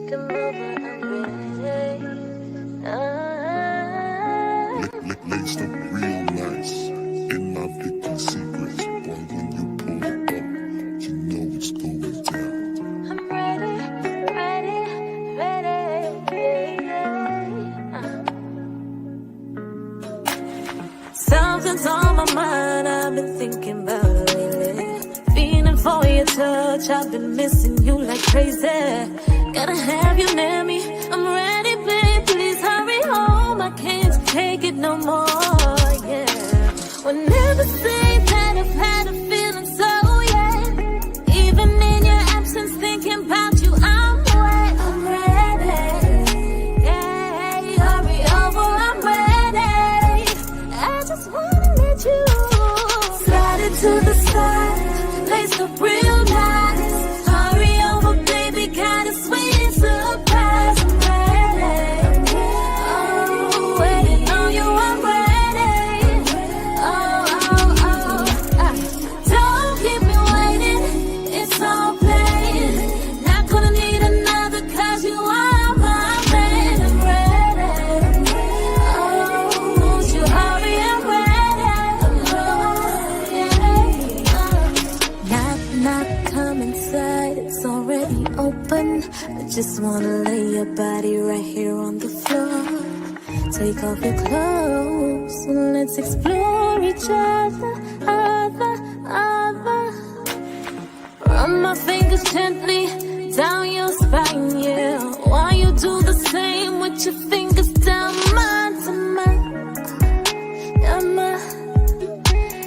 Come over, I'm ready. Laced up real nice in my picture secrets. Boy, when you pull up, you know it's going down. I'm ready. Something's on my mind, I've been thinking about it lately. Feeling for your touch, I've been missing you like crazy. Gotta have you near me, I'm ready, babe. Please hurry home, I can't take it no more, yeah. Will never say that I've had a feeling so, yeah. Even in your absence, thinking about you, I'm ready, yeah. Hurry over, I'm ready. I just wanna let you slide into the side, lace up real nice. Hurry over, baby, got a sweet surprise. I'm ready. Oh, waiting on you, I'm ready. Don't keep me waiting, it's all plain. Not gonna need another, cause you are my man. I'm ready. Oh, won't you hurry, I'm ready. Knock, come inside, it's already open. I just wanna lay your body right here on the floor. Take off your clothes and let's explore each other. Run my fingers gently down your spine, yeah. While you do the same with your fingers down mine to mine.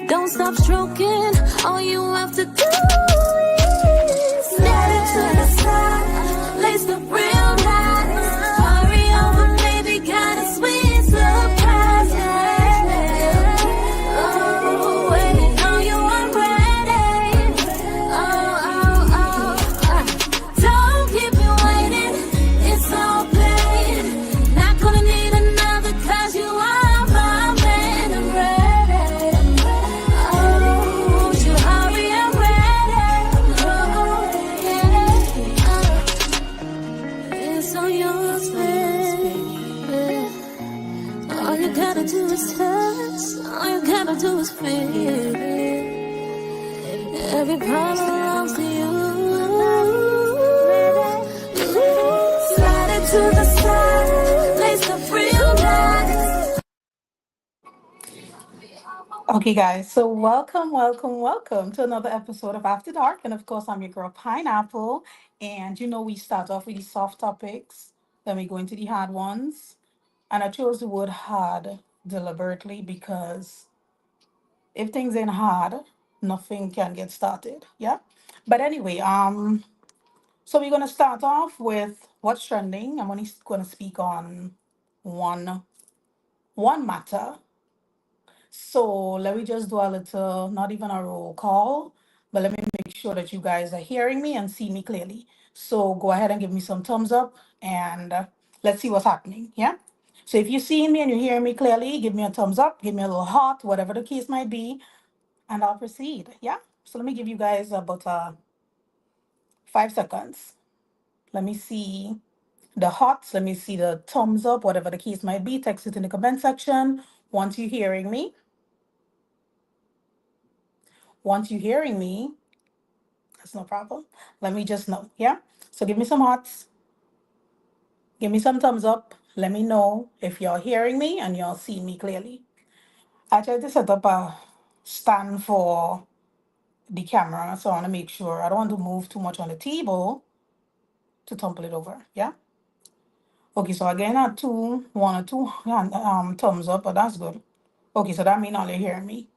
Don't stop stroking, all you have to do is slide it to the side, lace up real nice. Hurry over, baby, got a sweet surprise, yeah. Oh, waiting on you, I'm ready. Don't keep me waiting, it's all plain. Not gonna need another, cause you are my man. I'm ready. Oh, won't you hurry, I'm ready. Oh, yeah. It's all yours, baby. All you gotta do is touch, all you gotta do is feel. Every part belongs to you. Slide it to the side, lace up real nice. Okay, guys, so welcome to another episode of After Dark. And of course, I'm your girl, Pineapple. And we start off with the soft topics, then we go into the hard ones. And I chose the word hard deliberately because if things ain't hard, nothing can get started. Yeah. But anyway, so we're gonna start off with what's trending. I'm only gonna speak on one one matter. So let me just do a little, not even a roll call, but let me make sure that you guys are hearing me and see me clearly. So go ahead and give me some thumbs up and let's see what's happening. Yeah. So if you see me and you're hearing me clearly, give me a thumbs up, give me a little heart, whatever the case might be, and I'll proceed. Yeah. So let me give you guys about 5 seconds. Let me see the hearts. Let me see the thumbs up, whatever the case might be. Text it in the comment section once you're hearing me. Once you're hearing me, that's no problem. Let me just know. Yeah. So give me some hearts. Give me some thumbs up. Let me know if y'all hearing me and y'all see me clearly. I tried to set up a stand for the camera, so I want to make sure I don't want to move too much on the table to tumble it over. Yeah. Okay. So again, I two, one or two thumbs up, but that's good. Okay. So that means all you're hearing me.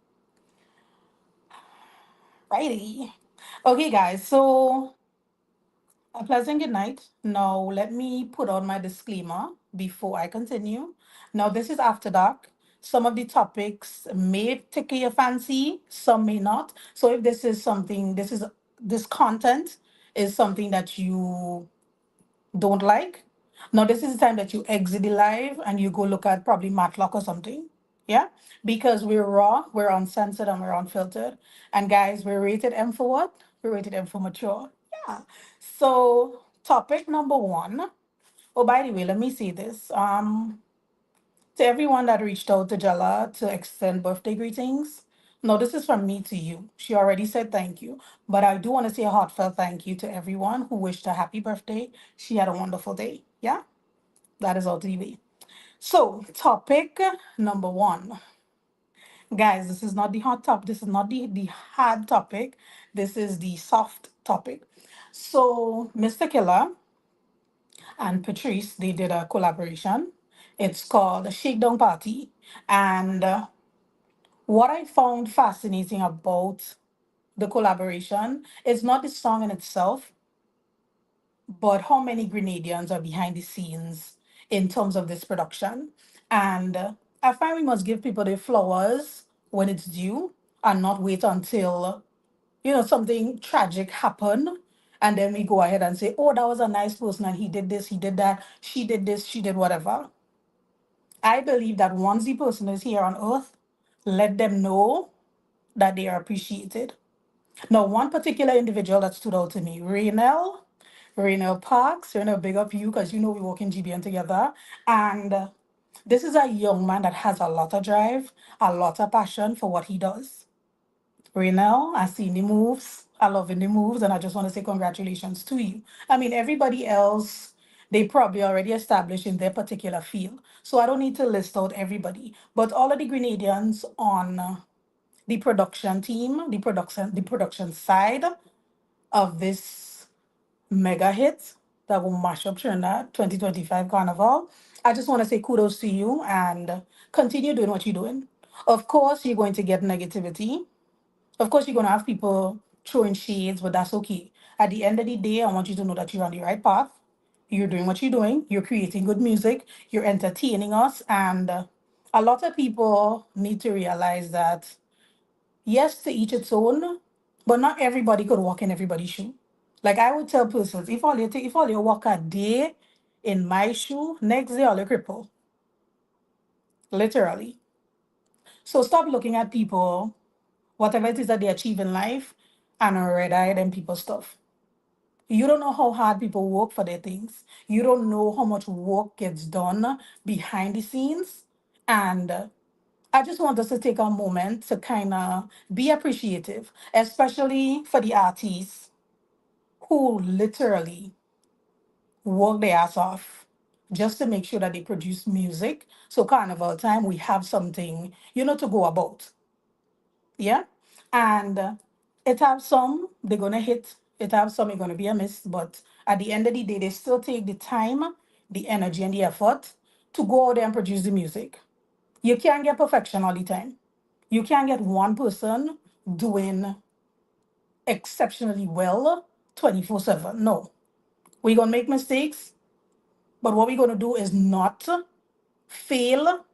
Righty. Okay, guys. So a pleasant good night. Now, let me put on my disclaimer before I continue. Now, this is After Dark. Some of the topics may tickle your fancy, some may not. So, if this content is something that you don't like, now this is the time that you exit the live and you go look at probably Matlock or something. Yeah, because we're raw, we're uncensored, and we're unfiltered. And guys, we're rated M for what? We're rated M for mature. Yeah. So Topic number one. Oh, by the way, let me say this. To everyone that reached out to Jella to extend birthday greetings. No, this is from me to you. She already said thank you, but I do want to say a heartfelt thank you to everyone who wished her happy birthday. She had a wonderful day. Yeah, that is all TV. So, topic number one. Guys, this is not the hot topic. This is not the hard topic. This is the soft topic. So, Mr. Killer and Patrice, they did a collaboration. It's called the Shakedown Party. And what I found fascinating about the collaboration is not the song in itself, but how many Grenadians are behind the scenes in terms of this production. And I find we must give people their flowers when it's due and not wait until, something tragic happened. And then we go ahead and say, oh, that was a nice person and he did this, he did that, she did this, she did whatever. I believe that once the person is here on earth, let them know that they are appreciated. Now, one particular individual that stood out to me, Raynell Parks. Raynell, big up you because you know we work in GBN together. And this is a young man that has a lot of drive, a lot of passion for what he does. Raynell, I seen the moves. I love the moves, and I just want to say congratulations to you. I mean, everybody else, they probably already established in their particular field. So I don't need to list out everybody. But all of the Grenadians on the production team, the production side of this mega hit that will mash up Trinidad 2025 Carnival. I just want to say kudos to you and continue doing what you're doing. Of course, you're going to get negativity. Of course, you're going to have people throwing shades, but that's okay. At the end of the day, I want you to know that you're on the right path. You're doing what you're doing. You're creating good music. You're entertaining us. And a lot of people need to realize that yes, to each its own, but not everybody could walk in everybody's shoe. Like I would tell persons, if all you walk a day in my shoe, next day all you cripple. Literally. So stop looking at people, whatever it is that they achieve in life, and red eye them people stuff. You don't know how hard people work for their things. You don't know how much work gets done behind the scenes. And I just want us to take a moment to kind of be appreciative, especially for the artists who literally work their ass off just to make sure that they produce music. So carnival time, we have something, to go about. Yeah. And it have some, they're gonna hit, it have some, it's gonna be a miss, but at the end of the day, they still take the time, the energy, and the effort to go out there and produce the music. You can't get perfection all the time. You can't get one person doing exceptionally well 24/7. No. We're gonna make mistakes, but what we're gonna do is not fail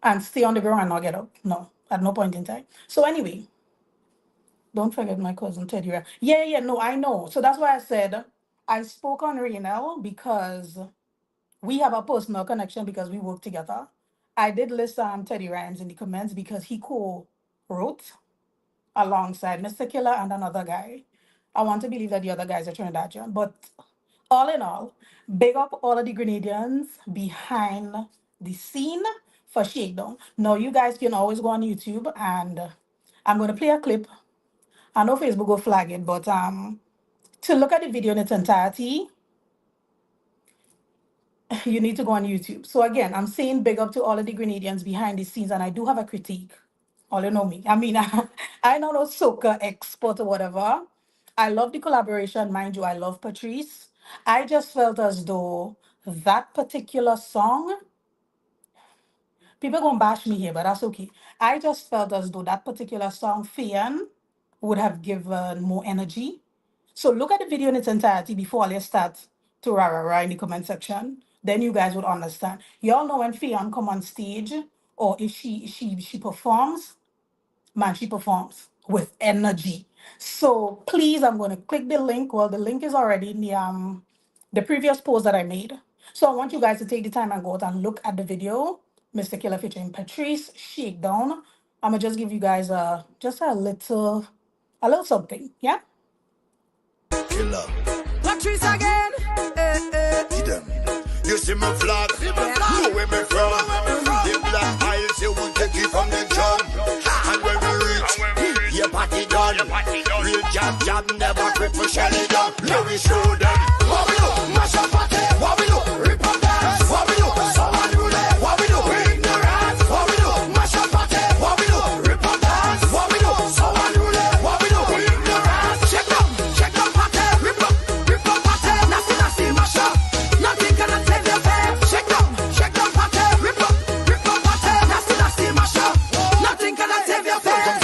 and stay on the ground and not get up. No, at no point in time. So anyway, don't forget my cousin Teddy. Yeah, yeah, no, I know. So that's why I said I spoke on Raynell because we have a personal connection because we work together. I did list Teddy Rhymes in the comments because he co-wrote alongside Mr. Killer and another guy. I want to believe that the other guys are Trinidadian, but all in all, big up all of the Grenadians behind the scene for Shakedown. Now, you guys can always go on YouTube and I'm going to play a clip. I know Facebook will flag it, but to look at the video in its entirety, you need to go on YouTube. So again, I'm saying big up to all of the Grenadians behind the scenes, and I do have a critique. All you know me. I mean, I'm not a soca expert or whatever. I love the collaboration, mind you. I love Patrice. I just felt as though that particular song, people gonna bash me here, but that's okay. I just felt as though that particular song, Fian, would have given more energy. So look at the video in its entirety before I start to rah rah rah in the comment section. Then you guys would understand. Y'all know when Fian come on stage or if she performs, man, she performs with energy. So please, I'm going to click the link. Well, the link is already in the previous post that I made. So I want you guys to take the time and go out and look at the video. Mr. Killer featuring Patrice, Shakedown. I'm gonna just give you guys just a little something, yeah? Killer. Patrice again. See them. You see my flag, know where me from. The black isles, you will take it from the drum. And when we reach, your party done. Real jab, never quit for shelly down. Now we show them what we do, mash up party. What we do, rip up dance. What we do, someone rule it. What we do, we ignorant. What we do, mash up party. What we do, rip up dance. What we do, someone rule it. What we do, we ignorant. Check up party. Rip up party. Nasty, mash up. Nothing gonna take your pay. Check up party. Rip up party. Nasty, mash up. Nothing gonna take your pay.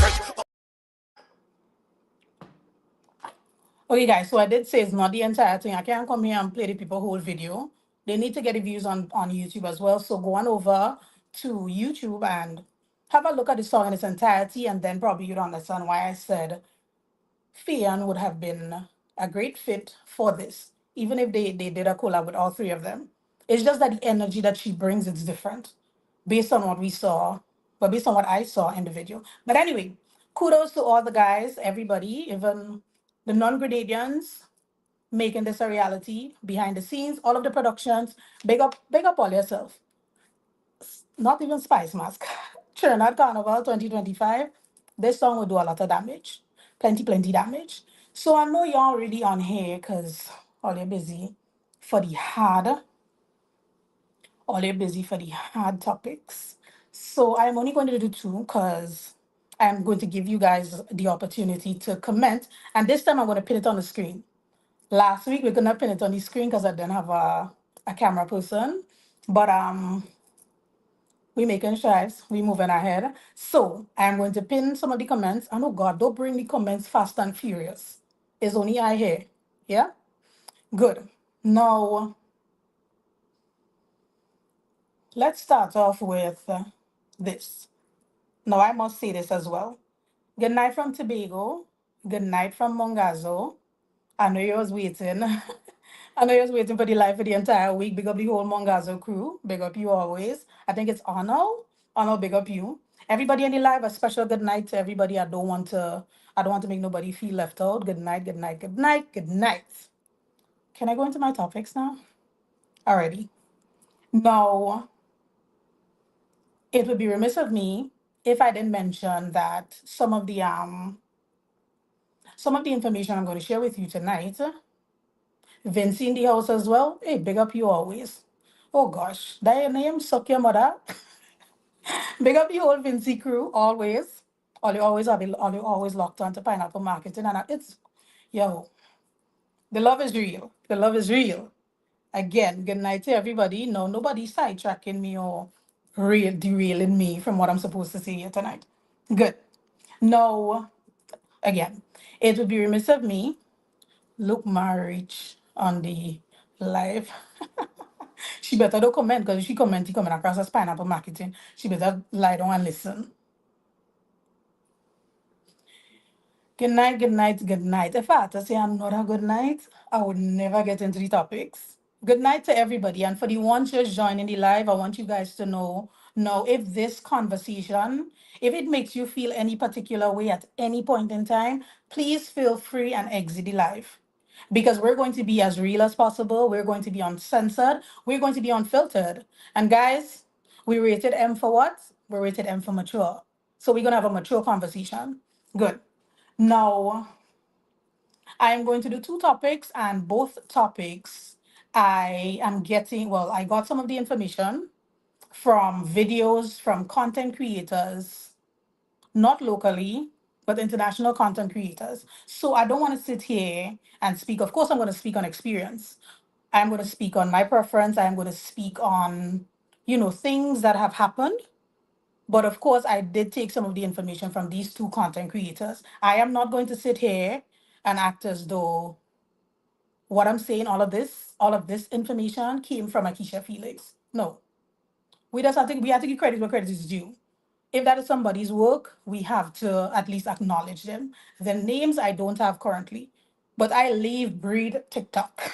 Okay, guys, so I did say it's not the entire thing. I can't come here and play the people whole video. They need to get the views on YouTube as well. So go on over to YouTube and have a look at the song in its entirety, and then probably you'd understand why I said Fian would have been a great fit for this, even if they did a collab with all three of them. It's just that the energy that she brings is different based on what we saw, but based on what I saw in the video. But anyway, kudos to all the guys, everybody, even the non-Grenadians making this a reality behind the scenes, all of the productions. Big up all yourself. Not even Spice Mask. Trinidad Carnival 2025. This song will do a lot of damage. Plenty damage. So I know y'all already on here because all you're busy for the hard, topics. So I'm only going to do two because I'm going to give you guys the opportunity to comment. And this time I'm going to pin it on the screen. Last week we could not pin it on the screen because I didn't have a camera person. But we making strides, we moving ahead. So I'm going to pin some of the comments. And oh God, don't bring the comments fast and furious. It's only I here. Yeah? Good. Now, let's start off with this. Now, I must say this as well. Good night from Tobago. Good night from Mongazo. I know you was waiting. I know you was waiting for the live for the entire week. Big up the whole Mongazo crew. Big up you always. I think it's Arnold. Arnold, big up you. Everybody in the live, a special good night to everybody. I don't want to make nobody feel left out. Good night, good night, good night, good night. Can I go into my topics now? Alrighty. Now, it would be remiss of me if I didn't mention that some of the information I'm going to share with you tonight. Vinci in the house as well. Hey, big up you always. Oh gosh, that your name, suck your mother. Big up the whole Vinci crew, always. All you always locked on to pineapple marketing. And it's, yo, the love is real. The love is real. Again, good night to everybody. No, nobody sidetracking me or derailing me from what I'm supposed to say here tonight. Good. No, again, it would be remiss of me. Look, marriage on the live. She better don't comment because if she comment, he coming across as pineapple marketing. She better lie down and listen. Good night, good night, good night. If I had to say another good night, I would never get into the topics. Good night to everybody. And for the ones just joining the live, I want you guys to know if this conversation, if it makes you feel any particular way at any point in time, please feel free and exit the live. Because we're going to be as real as possible. We're going to be uncensored. We're going to be unfiltered. And guys, we rated M for what? We rated M for mature. So we're going to have a mature conversation. Good. Now, I am going to do two topics, and both topics I got some of the information from videos from content creators, not locally, but international content creators. So I don't want to sit here and speak. Of course, I'm going to speak on experience. I'm going to speak on my preference. I'm going to speak on, things that have happened. But of course, I did take some of the information from these two content creators. I am not going to sit here and act as though what I'm saying, all of this information came from Akeisha Felix. No, we have to give credit where credit is due. If that is somebody's work, we have to at least acknowledge them. The names I don't have currently, but I leave breed TikTok.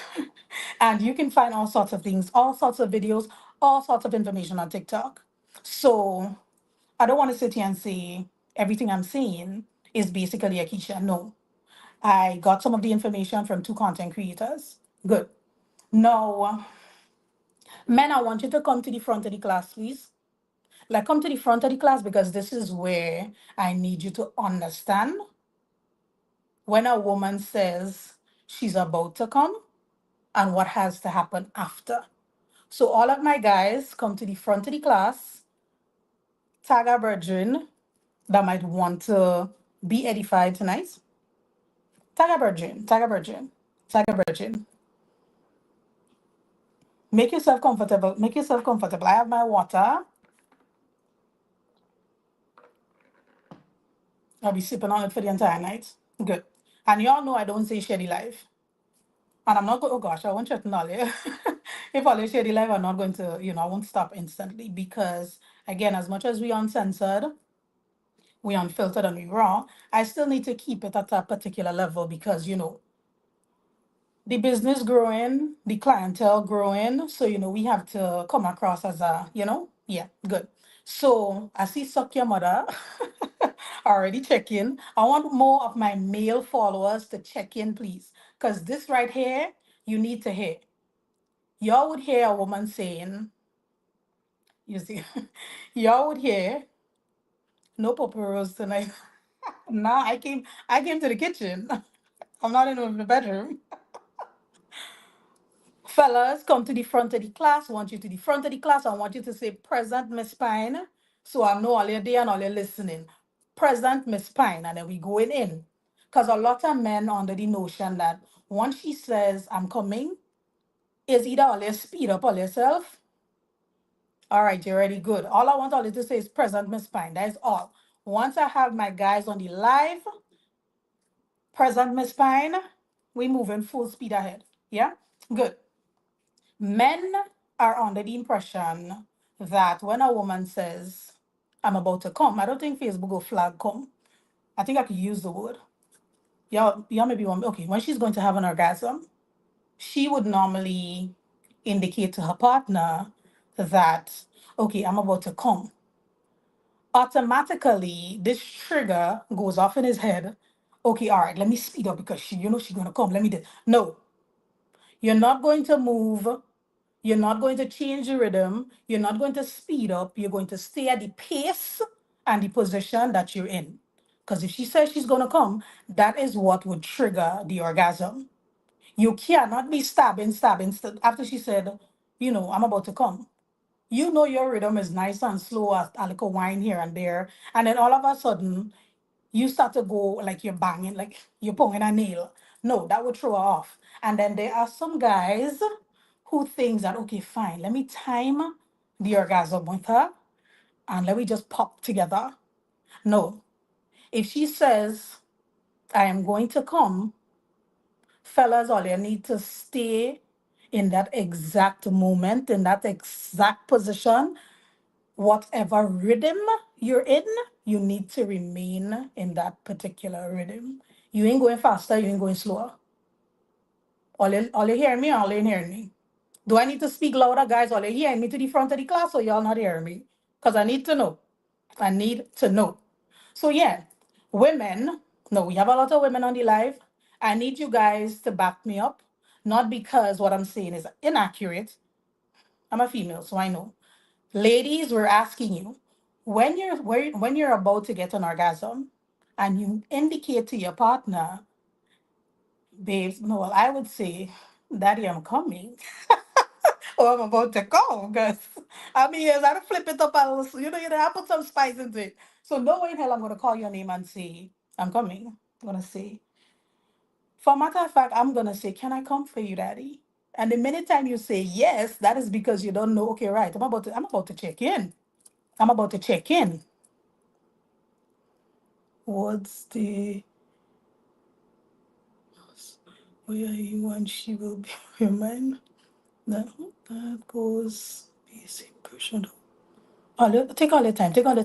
And you can find all sorts of things, all sorts of videos, all sorts of information on TikTok. So I don't want to sit here and say everything I'm saying is basically Akeisha. No. I got some of the information from two content creators. Good. No, men, I want you to come to the front of the class, please. Like, come to the front of the class because this is where I need you to understand when a woman says she's about to come and what has to happen after. So, all of my guys, come to the front of the class, tag a virgin that might want to be edified tonight. Tag a virgin, tag a virgin, tag a virgin. Make yourself comfortable. Make yourself comfortable. I have my water. I'll be sipping on it for the entire night. Good. And y'all know I don't say shady life. And I'm not going, oh gosh, I won't threaten Ollie. If Ollie shady life, I'm not going to, I won't stop instantly because, again, as much as we uncensored, we unfiltered and we raw, I still need to keep it at a particular level because, the business growing, the clientele growing. So, we have to come across as yeah, good. So I see Suck Your Mother already check in. I want more of my male followers to check in, please. Because this right here, you need to hear. Y'all would hear a woman saying, you see, y'all would hear, no Papa Rose tonight. Nah, I came to the kitchen. I'm not in the bedroom. Fellas, come to the front of the class. I want you to the front of the class. I want you to say, present Miss Pine. So I know all you're there and all you're listening. Present Miss Pine. And then we going in. Because a lot of men under the notion that once she says, I'm coming, is either all you speed up all yourself. All right, you're ready. Good. All I want all you to say is present Miss Pine. That is all. Once I have my guys on the live, present Miss Pine, we moving full speed ahead. Yeah? Good. Men are under the impression that when a woman says, I'm about to come, I don't think Facebook will flag come. I think I could use the word. Y'all maybe want, okay, when she's going to have an orgasm, she would normally indicate to her partner that, okay, I'm about to come. Automatically, this trigger goes off in his head. Okay, all right, let me speed up because she's gonna come. Let me do. No, you're not going to move. You're not going to change the rhythm. You're not going to speed up. You're going to stay at the pace and the position that you're in. Because if she says she's going to come, that is what would trigger the orgasm. You cannot be stabbing. After she said, I'm about to come. Your rhythm is nice and slow, a little wine here and there. And then all of a sudden, you start to go like you're banging, like you're pulling a nail. No, that would throw her off. And then there are some guys who think that, okay, fine, let me time the orgasm with her and let me just pop together. No. If she says, I am going to come, fellas, all you need to stay in that exact moment, in that exact position, whatever rhythm you're in, you need to remain in that particular rhythm. You ain't going faster, you ain't going slower. All you hearing me, or all you ain't hearing me. Do I need to speak louder, guys? All you hearing me to the front of the class, or y'all not hearing me? Because I need to know. I need to know. So yeah, women, no, we have a lot of women on the live. I need you guys to back me up. Not because what I'm saying is inaccurate. I'm a female, so I know. Ladies, we're asking you, when you're about to get an orgasm and you indicate to your partner, babes, no, well, I would say, Daddy, I'm coming. Or I'm about to go. Because I mean, yes, I gotta flip it up a little, I put some spice into it. So no way in hell I'm gonna call your name and say, I'm coming. I'm gonna say, for a matter of fact, I'm gonna say, can I come for you, Daddy? And the minute time you say yes, that is because you don't know, okay, right, I'm about to check in. I'm about to check in. What's the where are you and she will be remind that that goes basic person. Take all the time, take all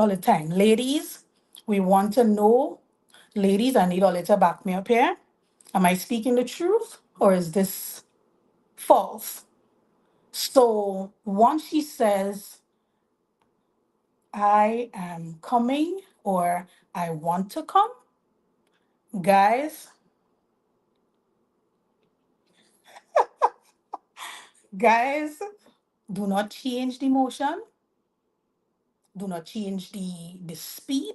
the time. Ladies, we want to know. Ladies, I need all you to back me up here. Am I speaking the truth or is this false? So once she says, I am coming or I want to come, guys, Guys, do not change the motion, do not change the speed.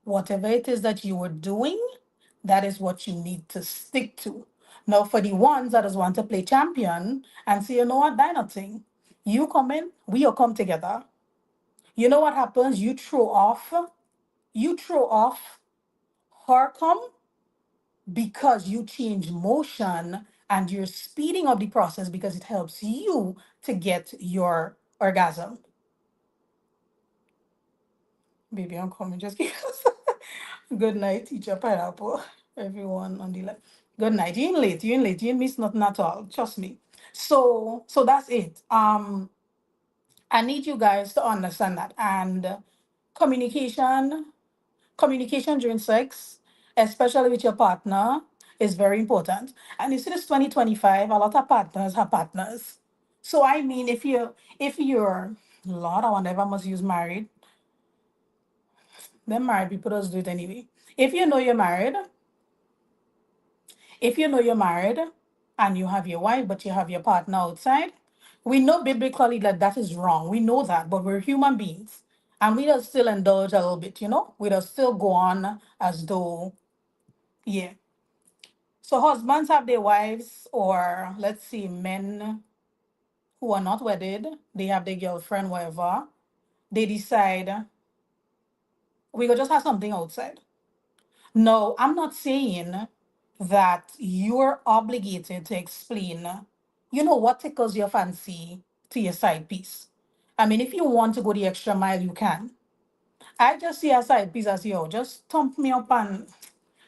Whatever it is that you are doing, that is what you need to stick to. Now, for the ones that just want to play champion and say, you know what, that nothing. You come in, we all come together. You know what happens? You throw off her come because you change motion and you're speeding up the process because it helps you to get your orgasm. Baby, I'm coming just because. Good night, teacher Pineapple. Everyone on the left. Good night. You ain't late. You ain't late. You ain't miss nothing at all. Trust me. So that's it. I need you guys to understand that. And communication, communication during sex, especially with your partner, is very important. And you see this 2025, a lot of partners have partners. So I mean if you're Lord, I wonder if I must use married. Then married people just do it anyway. If you know you're married, if you know you're married and you have your wife, but you have your partner outside, we know biblically that that is wrong. We know that, but we're human beings. And we just still indulge a little bit, you know? We just still go on as though, yeah. So husbands have their wives, or let's see, men who are not wedded, they have their girlfriend, whatever. They decide we could just have something outside. No, I'm not saying that you're obligated to explain, what tickles your fancy to your side piece. I mean, if you want to go the extra mile, you can. I just see a side piece as, yo, just thump me up and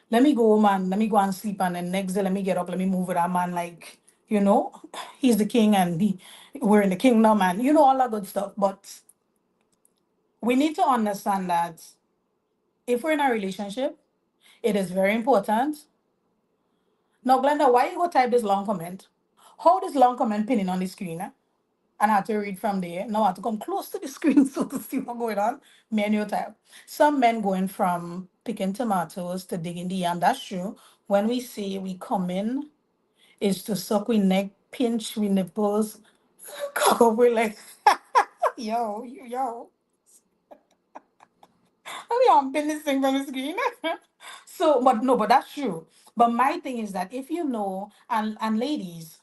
let me go, man. Let me go and sleep. And then next day, let me get up, let me move with that man. Like, you know, he's the king and we're in the kingdom and, all that good stuff. But we need to understand that if we're in a relationship, it is very important. Now, Glenda, why you go type this long comment? How this long comment pinning on the screen? And I had to read from there. Now I have to come close to the screen so to see what's going on. Manual type. Some men going from picking tomatoes to digging the yam. That's true. When we say we come in, is to suck we neck, pinch we nipples, cock up we like, yo. I'm pin this thing from the screen. So, but no, but that's true. But my thing is that if you know, and ladies,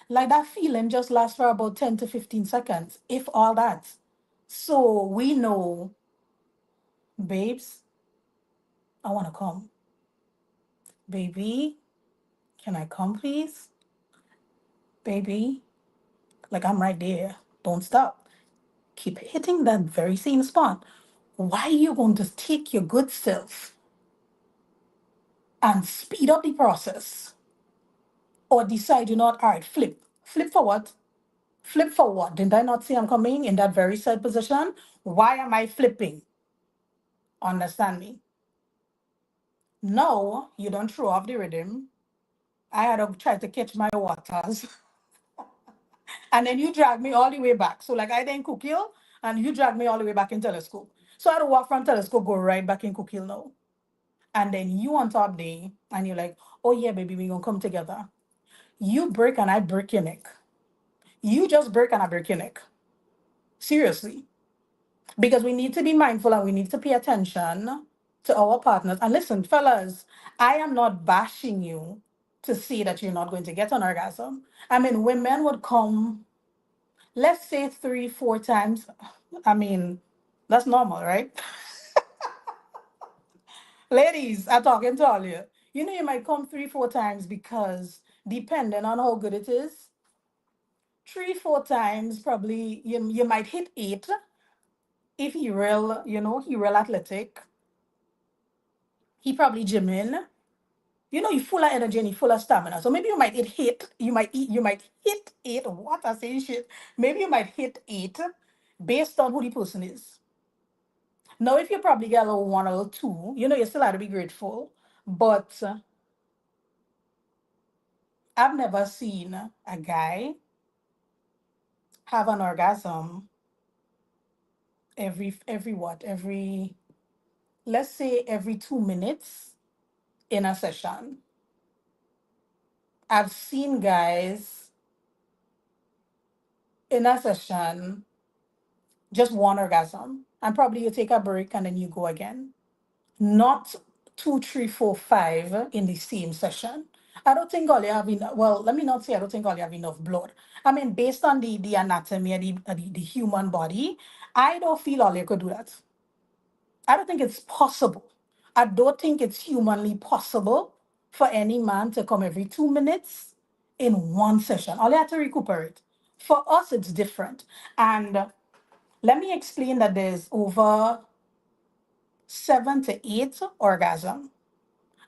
like that feeling just lasts for about 10 to 15 seconds, if all that. So we know, babes, I want to come. Baby, can I come, please? Baby, like I'm right there. Don't stop. Keep hitting that very same spot. Why are you going to take your good self and speed up the process? Or decide you're not, all right, flip. Flip for what? Flip for what? Didn't I not see I'm coming in that very side position? Why am I flipping? Understand me? No, you don't throw off the rhythm. I had to try to catch my waters. And then you drag me all the way back. So like I didn't cook you, and you drag me all the way back in telescope. So I had to walk from telescope, go right back in cook hill now. And then you on top there, and you're like, oh yeah, baby, we gonna come together. You break and I break your neck. You just break and I break your neck. Seriously. Because we need to be mindful and we need to pay attention to our partners. And listen, fellas, I am not bashing you to say that you're not going to get an orgasm. I mean, women would come, let's say 3, 4 times. I mean, that's normal, right? Ladies, I'm talking to all you. You might come 3, 4 times because depending on how good it is, 3, 4 times probably you might hit 8 if he real athletic. He probably gym in. You're full of energy and you're full of stamina. So maybe you might hit 8. What I say shit. Maybe you might hit 8 based on who the person is. Now, if you probably get a little 1 or a little 2, you still have to be grateful. But I've never seen a guy have an orgasm every what? Let's say every 2 minutes in a session. I've seen guys in a session, just one orgasm, and probably you take a break and then you go again. Not two, three, four, five in the same session. I don't think all you have enough. Well, let me not say I don't think all you have enough blood. I mean, based on the anatomy and the human body, I don't feel all you could do that. I don't think it's possible. I don't think it's humanly possible for any man to come every 2 minutes in one session. All you have to recuperate. For us, it's different. And let me explain that there's over 7 to 8 orgasm.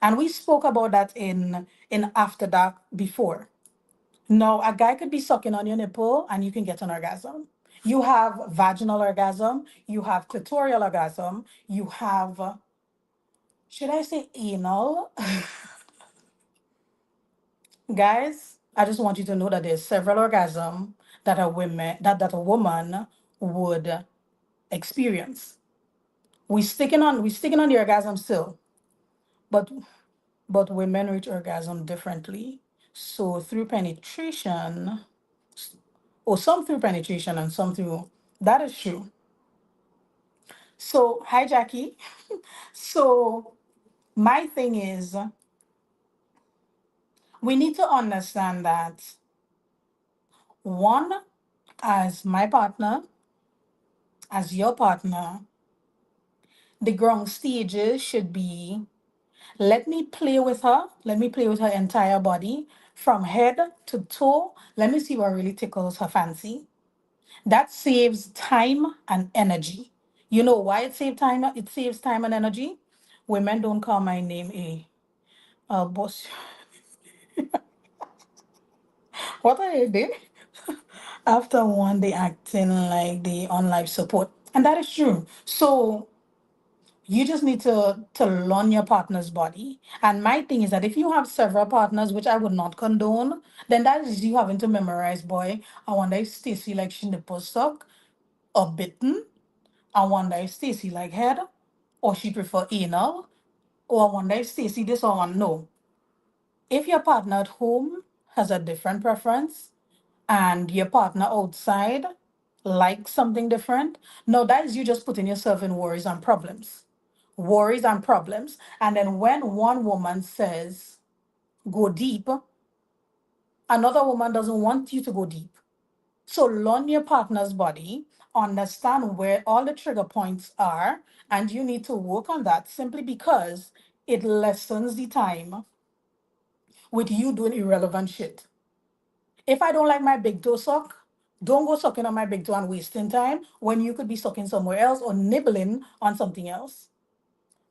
And we spoke about that in After Dark before. Now, a guy could be sucking on your nipple and you can get an orgasm. You have vaginal orgasm, you have clitoral orgasm, you have, should I say anal? Guys, I just want you to know that there's several orgasms that a woman would experience. We sticking on the orgasm still, but women reach orgasm differently. So through penetration, or some through penetration and some through, that is true. So hi Jackie. So my thing is, we need to understand that one, as my partner, as your partner, the ground stages should be, let me play with her. Let me play with her entire body from head to toe. Let me see what really tickles her fancy. That saves time and energy. You know why it saves time? It saves time and energy. Women don't call my name a boss. What are you doing? After one, they acting like they on life support, and that is true. So you just need to learn your partner's body. And my thing is that if you have several partners, which I would not condone, then that is you having to memorize. Boy, I wonder if Stacy like she nipple suck or bitten. I wonder if Stacy like head or she prefer anal. Or I wonder if Stacy this or one. No. If your partner at home has a different preference and your partner outside likes something different, no, that is you just putting yourself in worries and problems. Worries and problems. And then when one woman says, go deep, another woman doesn't want you to go deep. So learn your partner's body, understand where all the trigger points are, and you need to work on that simply because it lessens the time with you doing irrelevant shit. If I don't like my big toe suck, don't go sucking on my big toe and wasting time when you could be sucking somewhere else or nibbling on something else.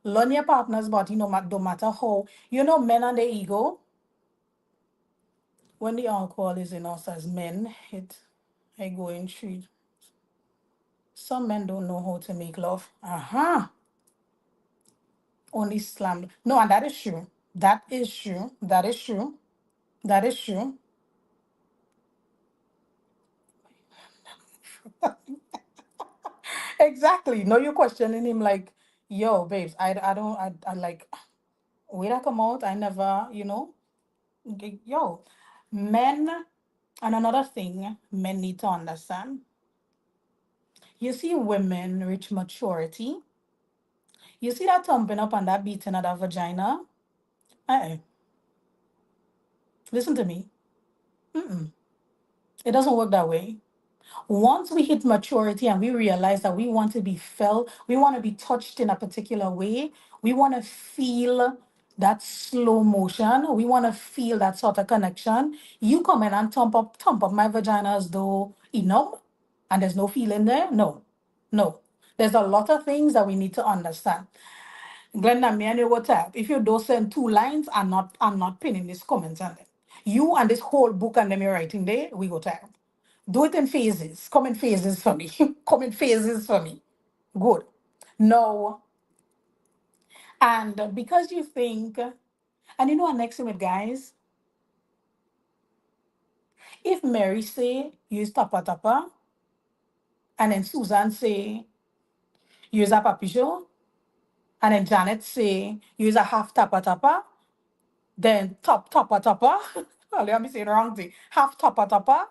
Learn your partner's body no matter how. You know, men and their ego, when the alcohol is in us as men, I go in through. Some men don't know how to make love. Uh-huh. Only slam. No, and that is true. That is true. That is true. That is true. Exactly. No, you're questioning him like, yo, babes, I don't, I like, wait, I come out. I never, yo, men, and another thing men need to understand. You see women reach maturity. You see that thumping up and that beating of that vagina. Uh-uh. Listen to me. Mm-mm. It doesn't work that way. Once we hit maturity and we realize that we want to be felt, we want to be touched in a particular way, we want to feel that slow motion, we want to feel that sort of connection. You come in and thump up my vagina as though, and there's no feeling there. No, no. There's a lot of things that we need to understand. Glenda, me and you go type. If you don't send 2 lines, I'm not pinning this comments on it. You and this whole book and them you're writing there, we go type. Do it in phases. Come in phases for me. Come in phases for me. Good. No. And because you think, and you know what next thing with guys, if Mary say use tapa tapa, and then Susan say use a papicho, and then Janet say use a half tapa tapa, then top tapa tapa. Let me say the wrong thing. Half tapa tapa.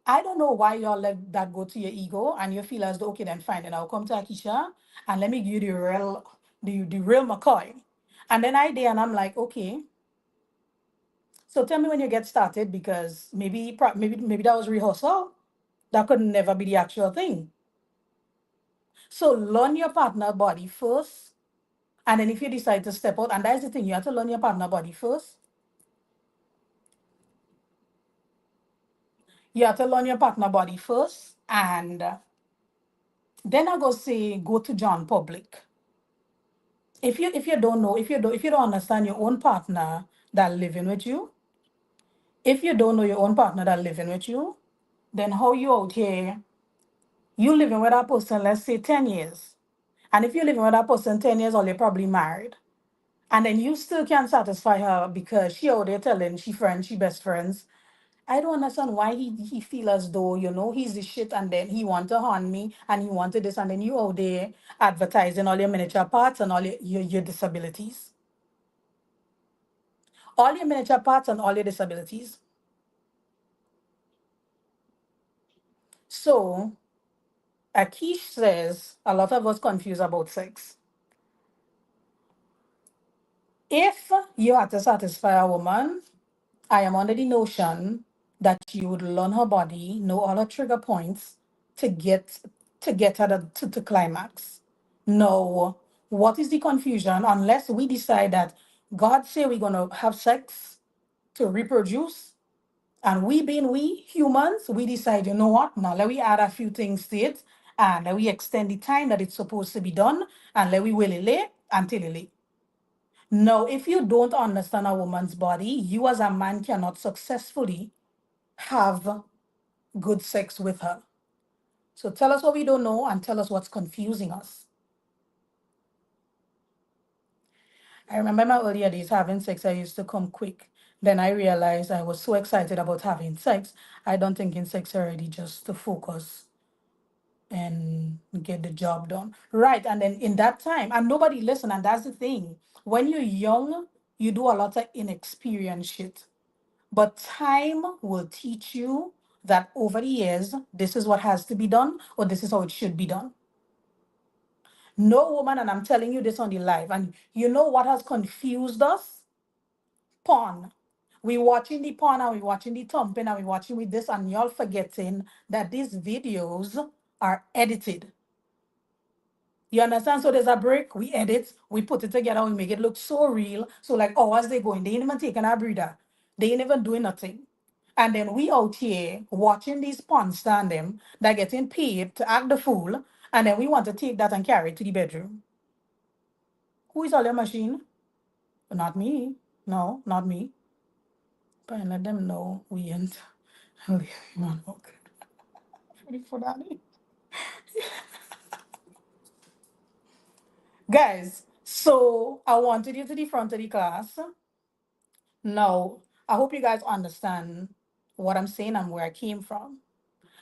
I don't know why y'all let that go to your ego and you feel as though, okay, then fine, then I'll come to Akisha and let me give you the real McCoy. And then I did, and I'm like, okay, so tell me when you get started because maybe that was rehearsal. That could never be the actual thing. So learn your partner body first. And then if you decide to step out, and that's the thing, you have to learn your partner body first. You have to learn your partner body first. And then I go say, go to John Public. If you don't know, if you don't understand your own partner that living with you, if you don't know your own partner that living with you, then how you out here, you living with that person, let's say 10 years. And if you're living with that person 10 years old, you're probably married. And then you still can't satisfy her because she out there telling she best friends. I don't understand why he feel as though, he's the shit and then he want to harm me and he wanted this and then you out there advertising all your miniature parts and all your disabilities. All your miniature parts and all your disabilities. So Akish says a lot of us confused about sex. If you had to satisfy a woman, I am under the notion that you would learn her body, know all her trigger points to get her to climax. No, what is the confusion? Unless we decide that God say we're gonna have sex to reproduce, and we being we humans, we decide, you know what? Now let we add a few things to it, and let we extend the time that it's supposed to be done, and let we will it lay until it lay. No, if you don't understand a woman's body, you as a man cannot successfully have good sex with her. So tell us what we don't know and tell us what's confusing us. I remember in my earlier days having sex, I used to come quick. Then I realized I was so excited about having sex. I don't think in sex already just to focus and get the job done. Right. And then in that time, and nobody listen, and that's the thing. When you're young, you do a lot of inexperienced shit. But time will teach you that over the years, this is what has to be done, or this is how it should be done. No woman, and I'm telling you this on the live, and you know what has confused us? Porn. We watching the porn and we watching the thumping and we watching with this, and y'all forgetting that these videos are edited. You understand? So there's a break, we edit, we put it together, we make it look so real. So like, oh, as they going, they ain't even taking a breather. They ain't even doing nothing. And then we out here watching these porn stand them that getting paid to act the fool, and then we want to take that and carry it to the bedroom. Who is all your machine? Not me. No, not me. But I let them know we ain't leaving man. Okay. Ready for that? Guys, so I wanted you to the front of the class. Now, I hope you guys understand what I'm saying and where I came from.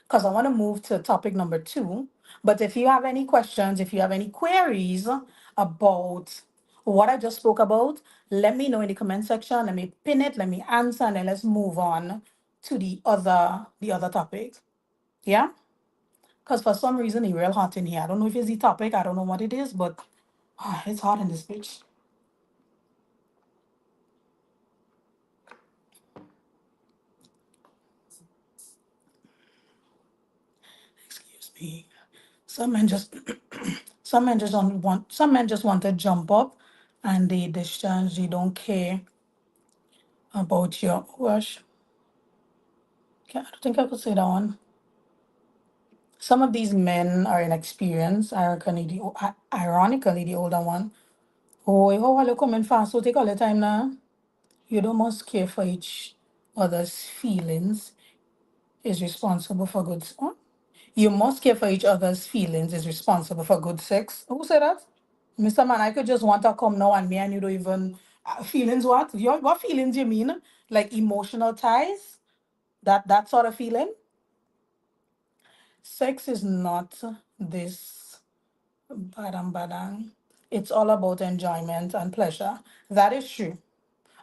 Because I want to move to topic number 2. But if you have any questions, if you have any queries about what I just spoke about, let me know in the comment section. Let me pin it, let me answer, and then let's move on to the other topic. Yeah? Because for some reason it's real hot in here. I don't know if it's the topic, I don't know what it is, but it's hot in this bitch. Excuse me. Some men just some men just want to jump up and they discharge, they don't care about your wash. I don't think I could say that one. Some of these men are inexperienced, ironically the older one. Oh, how are you coming fast? So take all the time now. You don't must care for each other's feelings is responsible for good. Huh? You must care for each other's feelings is responsible for good sex. Who said that? Mr. Man, I could just want to come now and me and you don't even feelings what? What feelings you mean? Like emotional ties? That sort of feeling? Sex is not this badang badang. It's all about enjoyment and pleasure. That is true.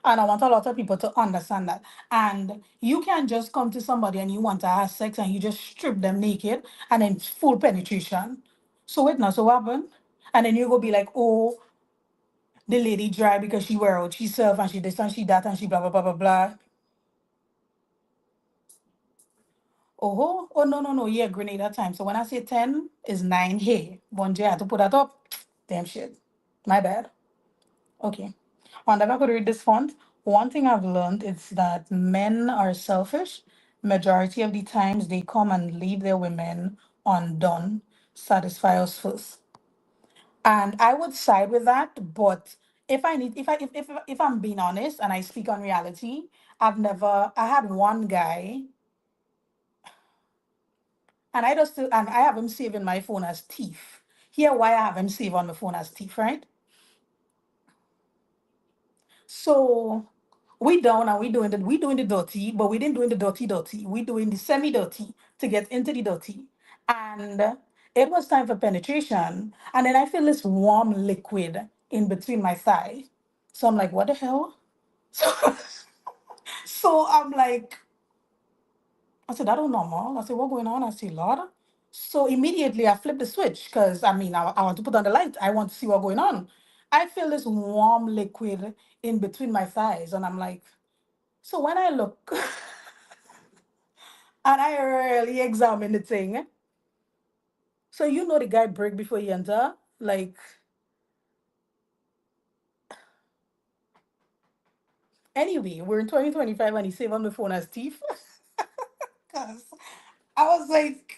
And I want a lot of people to understand that. And you can't just come to somebody and you want to have sex and you just strip them naked and then full penetration. So it not so happen. And then you go be like, oh, the lady dry because she wear out herself and she this and she that and she blah blah blah blah blah. Oh no no no, yeah, grenade at time. So when I say 10 is 9, hey, one J I had to put that up. Damn shit. My bad. Okay. And if I could read this font, one thing I've learned is that men are selfish. Majority of the times they come and leave their women undone, satisfy us first. And I would side with that, but if I need if I'm being honest and I speak on reality, I had one guy and I have him saved in my phone as thief. Here why I have him saved on the phone as thief, right? So we down and we doing the dirty, but we didn't doing the dirty. We doing the semi-dirty to get into the dirty. And it was time for penetration. And then I feel this warm liquid in between my thigh. So I'm like, what the hell? So I'm like, I said, that don't normal. I said, what going on? I said, Lord. So immediately I flipped the switch because I want to put on the light. I want to see what going on. I feel this warm liquid in between my thighs, and I'm like, so when I look and I really examine the thing, so you know the guy break before he enter. Like anyway, we're in 2025 and he saved on the phone as thief. Cause I was like,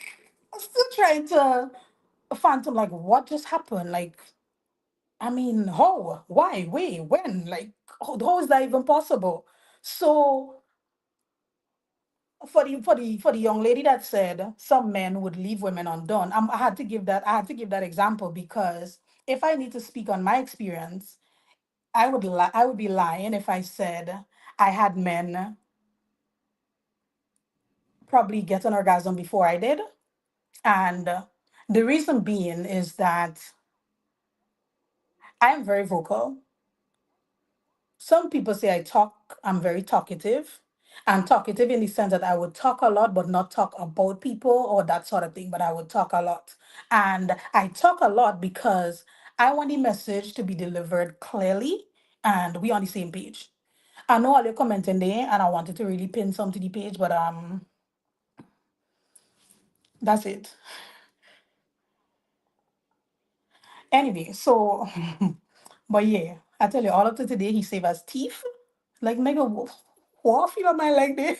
I'm still trying to phantom like what just happened. Like I mean, how? Why? Where? When? Like, how is that even possible? So for the young lady that said some men would leave women undone, I had to give that example because if I need to speak on my experience, I would be lying if I said I had men probably get an orgasm before I did, and the reason being is that I am very vocal. Some people say I'm very talkative. I'm talkative in the sense that I would talk a lot, but not talk about people or that sort of thing, but I would talk a lot. And I talk a lot because I want the message to be delivered clearly and we on the same page. I know all your commenting there and I wanted to really pin some to the page, but that's it. Anyway, so but yeah, I tell you all up to today he saved us teeth. Like nigga, what feel my like that?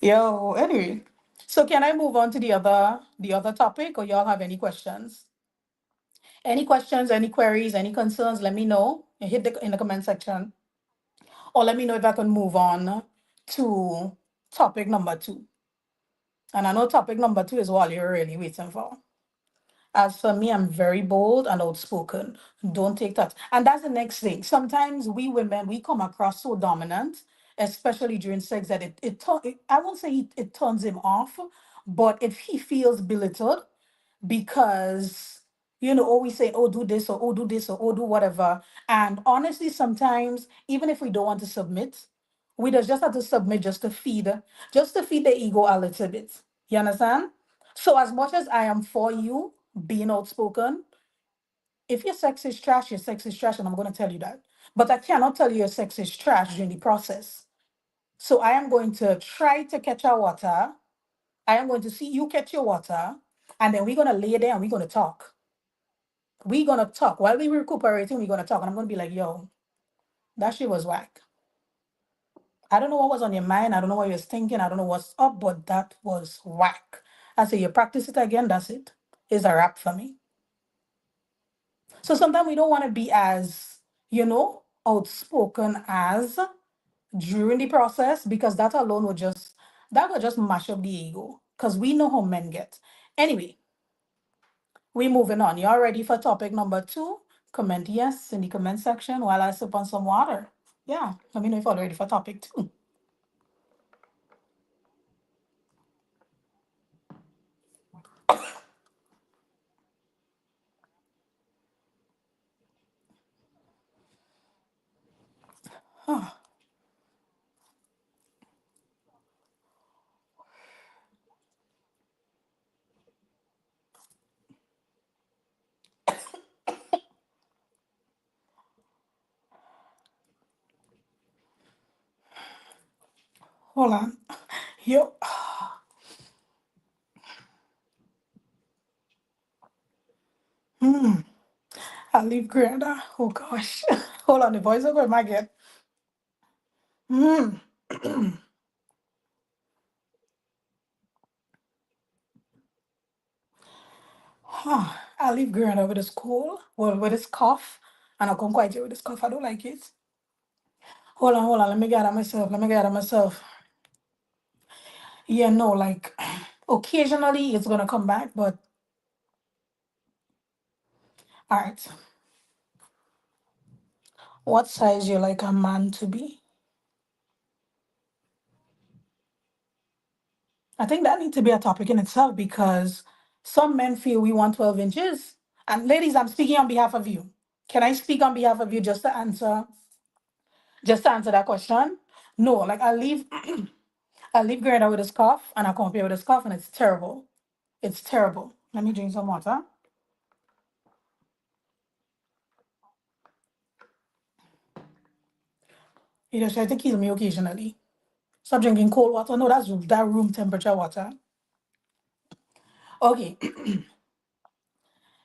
Yo, anyway. So can I move on to the other topic or y'all have any questions? Any questions, any queries, any concerns, let me know. Hit in the comment section. Or let me know if I can move on to topic number 2. And I know topic number 2 is what you're really waiting for. As for me, I'm very bold and outspoken. Don't take that. And that's the next thing. Sometimes we women, we come across so dominant, especially during sex, that I won't say it turns him off, but if he feels belittled because, always say, oh, do this or oh, do this or oh, do whatever. And honestly, sometimes, even if we don't want to submit, we just have to submit just to feed the ego a little bit. You understand? So as much as I am for you being outspoken, if your sex is trash, your sex is trash, and I'm going to tell you that. But I cannot tell you your sex is trash during the process. So I am going to try to catch our water. I am going to see you catch your water, and then we're going to lay there and we're going to talk. We're going to talk. While we're recuperating, we're going to talk. And I'm going to be like, yo, that shit was whack. I don't know what was on your mind. I don't know what you was thinking. I don't know what's up, but that was whack. I say, you practice it again, that's it. It's a wrap for me. So sometimes we don't want to be as, outspoken as during the process because that will just mash up the ego. Because we know how men get. Anyway, we moving on. Y'all ready for topic number 2? Comment yes in the comment section while I sip on some water. Yeah, let me know if you're ready for topic 2. Huh. Hold on. Yo. I leave Granda. Oh gosh. Hold on, the voiceover might get. Mm. Huh. I leave Granda with this cold. Well, with this cough. And I come quite here with this cough. I don't like it. Hold on. Let me get out of myself. Let me get out of myself. Yeah, no, like occasionally it's gonna come back, but all right. What size you like a man to be? I think that needs to be a topic in itself because some men feel we want 12 inches. And ladies, I'm speaking on behalf of you. Can I speak on behalf of you just to answer that question? No, like I leave Greta with a cough and I come up here with a cough and it's terrible. It's terrible. Let me drink some water. You just try to kill me occasionally. Stop drinking cold water. No, that's that room temperature water. Okay.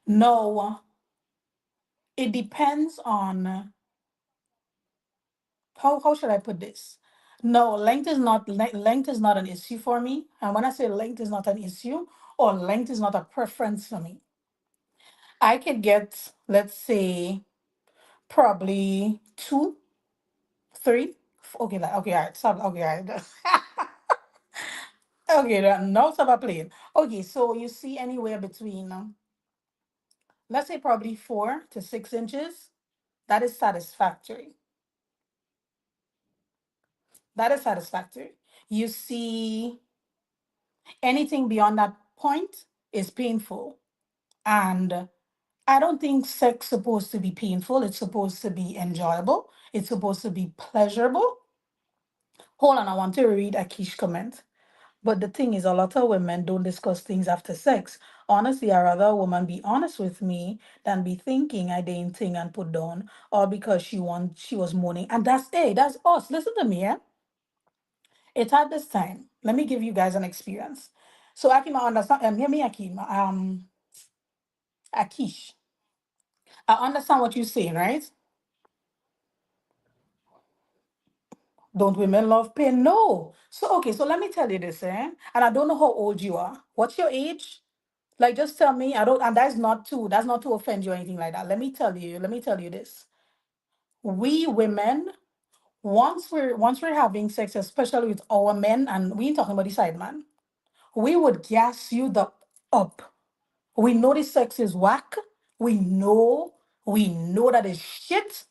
No, it depends on how should I put this? No, length is not an issue for me. And when I say length is not an issue or length is not a preference for me, I could get, let's say, probably two, three. Okay, okay, all right, stop. Okay, all right. Okay, no, stop playing. Okay, so you see anywhere between, let's say, probably 4 to 6 inches. That is satisfactory. That is satisfactory. You see anything beyond that point is painful. And I don't think sex supposed to be painful. It's supposed to be enjoyable. It's supposed to be pleasurable. Hold on, I want to read Akish comment. But the thing is, a lot of women don't discuss things after sex. Honestly, I'd rather a woman be honest with me than be thinking I didn't think and put down, or because she was moaning. And that's hey, that's us. Listen to me, yeah. It's at this time. Let me give you guys an experience. So Akim, I understand. Hear me, Akim. Akish, I understand what you're saying, right? Don't women love pain? No. So okay, so let me tell you this, eh? And I don't know how old you are. What's your age? Like, just tell me. I don't, and that's not to offend you or anything like that. Let me tell you this. We women, once we're having sex, especially with our men, and we ain't talking about the side man, we would gas you the up. We know the sex is whack. We know, we know that it's shit,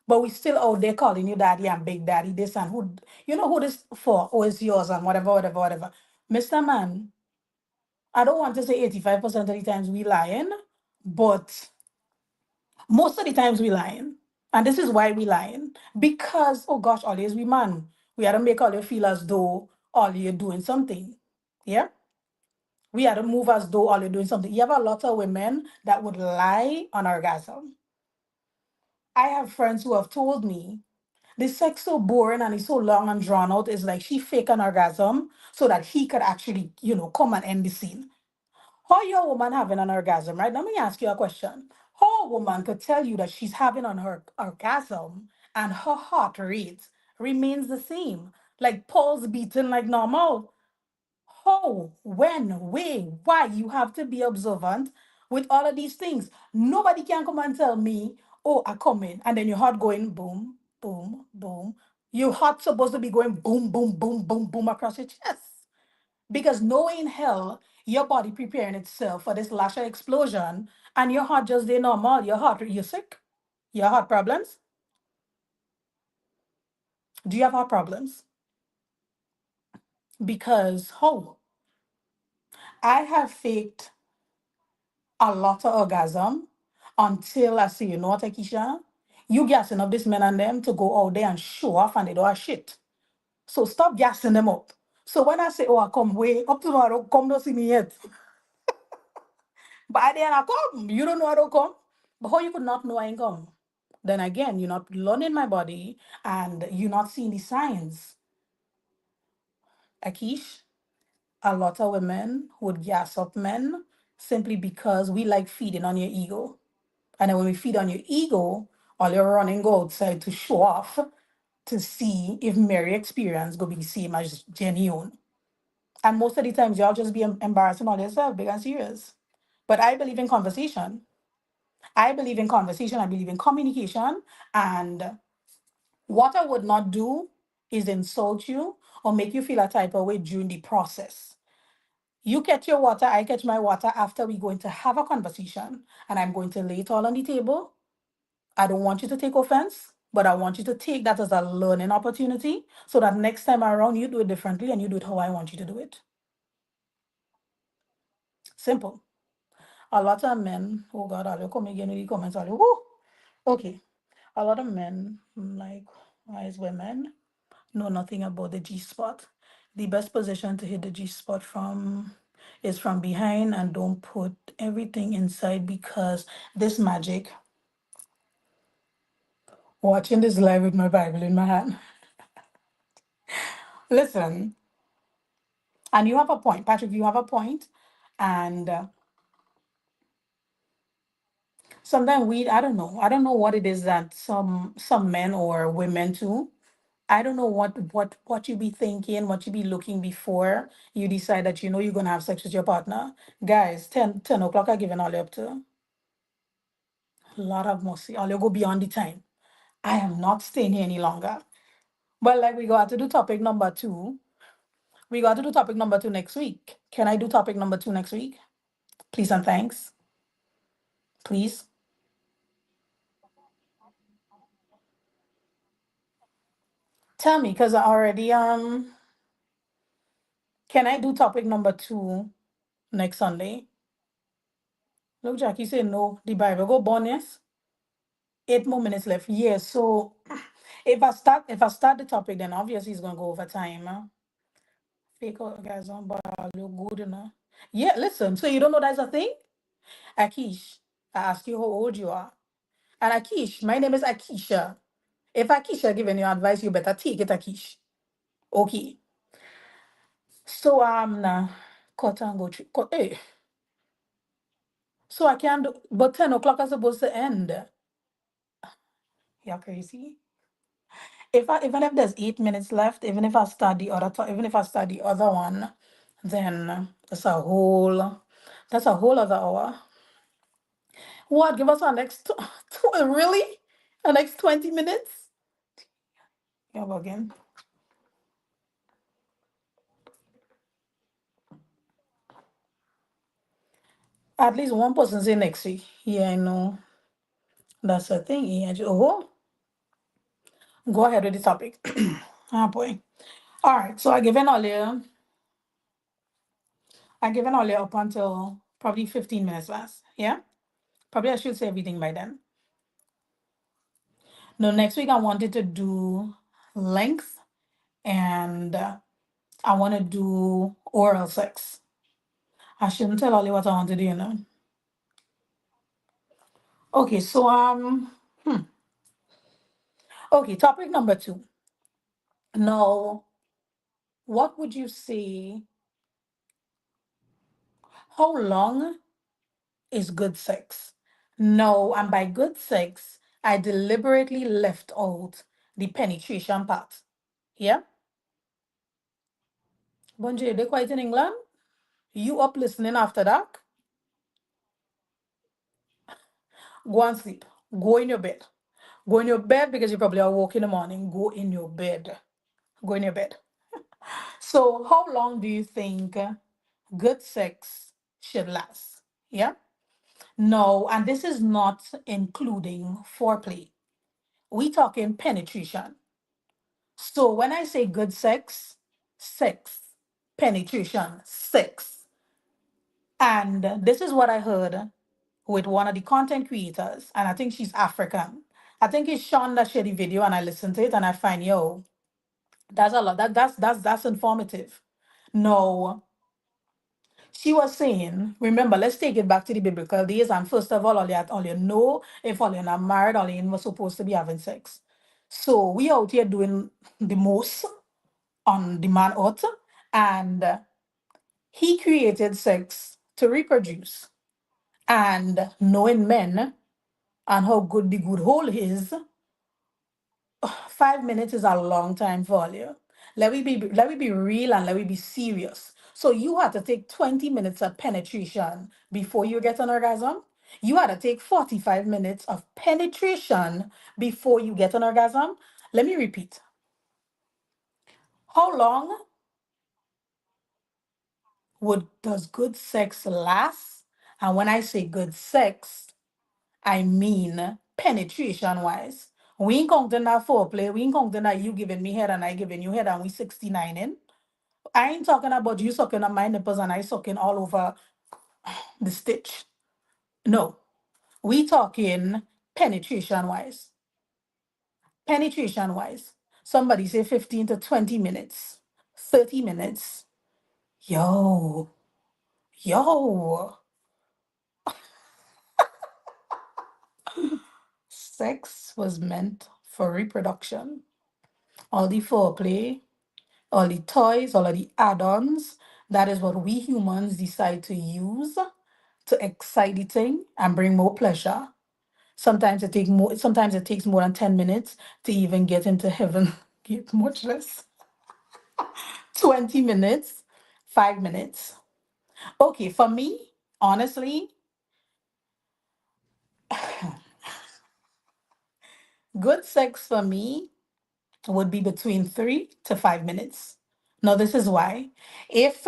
but we still out there calling you daddy and big daddy, this and who, you know who this for? Oh, it's yours and whatever, whatever, whatever. Mr. Man, I don't want to say 85% of the times we lying, but most of the times we lying. And this is why we lying. Because, oh gosh, always we man. We had to make all you feel as though all you're doing something. Yeah? We had to move as though all you're doing something. You have a lot of women that would lie on orgasm. I have friends who have told me the sex so boring and it's so long and drawn out. It's like she fake an orgasm so that he could actually, come and end the scene. How your woman having an orgasm, right? Let me ask you a question. How a woman could tell you that she's having on her orgasm and her heart rate remains the same, like pulse beating like normal? How, when, where, why? You have to be observant with all of these things. Nobody can come and tell me, oh, I come in, and then your heart going boom, boom, boom. Your heart supposed to be going boom, boom, boom, boom, boom across your chest. Because knowing hell, your body preparing itself for this lasher explosion, and your heart just they normal. Your heart, you sick? Your heart problems? Do you have heart problems? Because I have faked a lot of orgasm until I say, you know what, Akisha? You gassing up this men and them to go out there and show off and they don't have shit. So stop gassing them up. So when I say, oh, I come way up tomorrow, come don't see me yet. By then I come. You don't know I don't come. But how you could not know I ain't come? Then again, you're not learning my body and you're not seeing the signs. Akish, a lot of women would gas up men simply because we like feeding on your ego. And then when we feed on your ego, all you're running go outside to show off to see if Mary experience go be same as genuine. And most of the times y'all just be embarrassing on yourself, big and serious. But I believe in conversation. I believe in conversation. I believe in communication. And what I would not do is insult you or make you feel a type of way during the process. You catch your water, I catch my water after we're going to have a conversation. And I'm going to lay it all on the table. I don't want you to take offense, but I want you to take that as a learning opportunity so that next time around you do it differently and you do it how I want you to do it. Simple. A lot of men, oh God, I'll come again with the comments. Woo! Okay. A lot of men, like wise women, know nothing about the G spot. The best position to hit the G spot from is from behind and don't put everything inside because this magic, watching this live with my Bible in my hand. Listen, and you have a point, Patrick, you have a point. And sometimes I don't know what it is that some men or women too. I don't know what you be thinking, what you be looking before you decide that you know you're gonna have sex with your partner. Guys, 10 o'clock I given all you up to. Lord have mercy. All you go beyond the time. I am not staying here any longer. But like we got to do topic number two. We got to do topic number two next week. Can I do topic number two next week? Please and thanks. Please. Tell me, because I already can I do topic number two next Sunday? Look, Jackie said no. The Bible go bonus. 8 more minutes left. Yes. So if I start the topic, then obviously it's gonna go over time. Fake orgasm, but I look good enough. Yeah, listen. So you don't know that's a thing? Akish, I ask you how old you are. And Akish, my name is Akisha. If Akisha giving you advice, you better take it, Akish. Okay. So nah, cut and go through. Hey, so I can't do, but 10 o'clock is supposed to end. You're crazy. If I even if there's 8 minutes left, even if I start the even if I start the other one, then that's a whole other hour. What? Give us our next really? The next 20 minutes? Yeah, again. At least one person say next week. Yeah, I know. That's the thing. Yeah, oh, go ahead with the topic. Ah boy. All right. So I given all you up until probably 15 minutes last. Yeah? Probably I should say everything by then. No, next week I wanted to do length and I want to do oral sex. I shouldn't tell all you what I want to do, you know. Okay, so okay, topic number two. Now, what would you say? How long is good sex? No, and by good sex, I deliberately left out the penetration part. Yeah? Bonjour, they quite in England? You up listening after that? Go and sleep. Go in your bed. Go in your bed because you probably are woke in the morning. Go in your bed. Go in your bed. So, how long do you think good sex should last? Yeah? No, and this is not including foreplay. We talking penetration. So when I say good sex, sex, penetration, sex. And this is what I heard with one of the content creators, and I think she's African. I think it's Sean that shared the video, and I listened to it, and I find, yo, that's a lot. That's informative. No, she was saying, remember, let's take it back to the biblical days. And first of all you know, if all you're not married, all you was supposed to be having sex. So we out here doing the most on the man earth, and he created sex to reproduce. And knowing men and how good the good hole is, 5 minutes is a long time for you. Let me be real and let me be serious. So you had to take 20 minutes of penetration before you get an orgasm. You had to take 45 minutes of penetration before you get an orgasm. Let me repeat. How long would does good sex last? And when I say good sex, I mean penetration wise. We ain't counting that foreplay. We ain't counting that you giving me head and I giving you head and we 69 in. I ain't talking about you sucking on my nipples and I sucking all over the stitch. No. We talking penetration wise. Penetration wise. Somebody say 15 to 20 minutes. 30 minutes. Yo. Yo. Sex was meant for reproduction. All the foreplay, all the toys, all of the add-ons. That is what we humans decide to use to excite the thing and bring more pleasure. Sometimes it takes more than 10 minutes to even get into heaven. Get much less. 20 minutes, 5 minutes. Okay, for me, honestly, good sex for me would be between 3 to 5 minutes. Now, this is why. If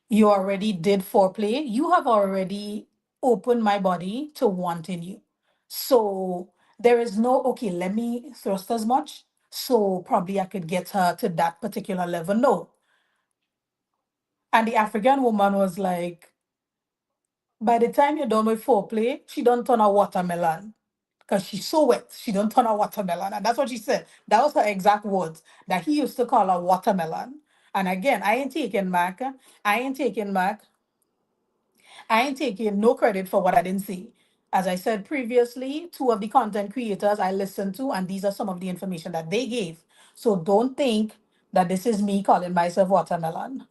you already did foreplay, you have already opened my body to wanting you. So there is no, okay, let me thrust as much. So probably I could get her to that particular level. No. And the African woman was like, by the time you're done with foreplay, she don't turn a watermelon. Because she's so wet, she don't turn a watermelon. And that's what she said. That was her exact words that he used to call a watermelon. And again, I ain't taking Mac. I ain't taking no credit for what I didn't see. As I said previously, two of the content creators I listened to, and these are some of the information that they gave. So don't think that this is me calling myself watermelon.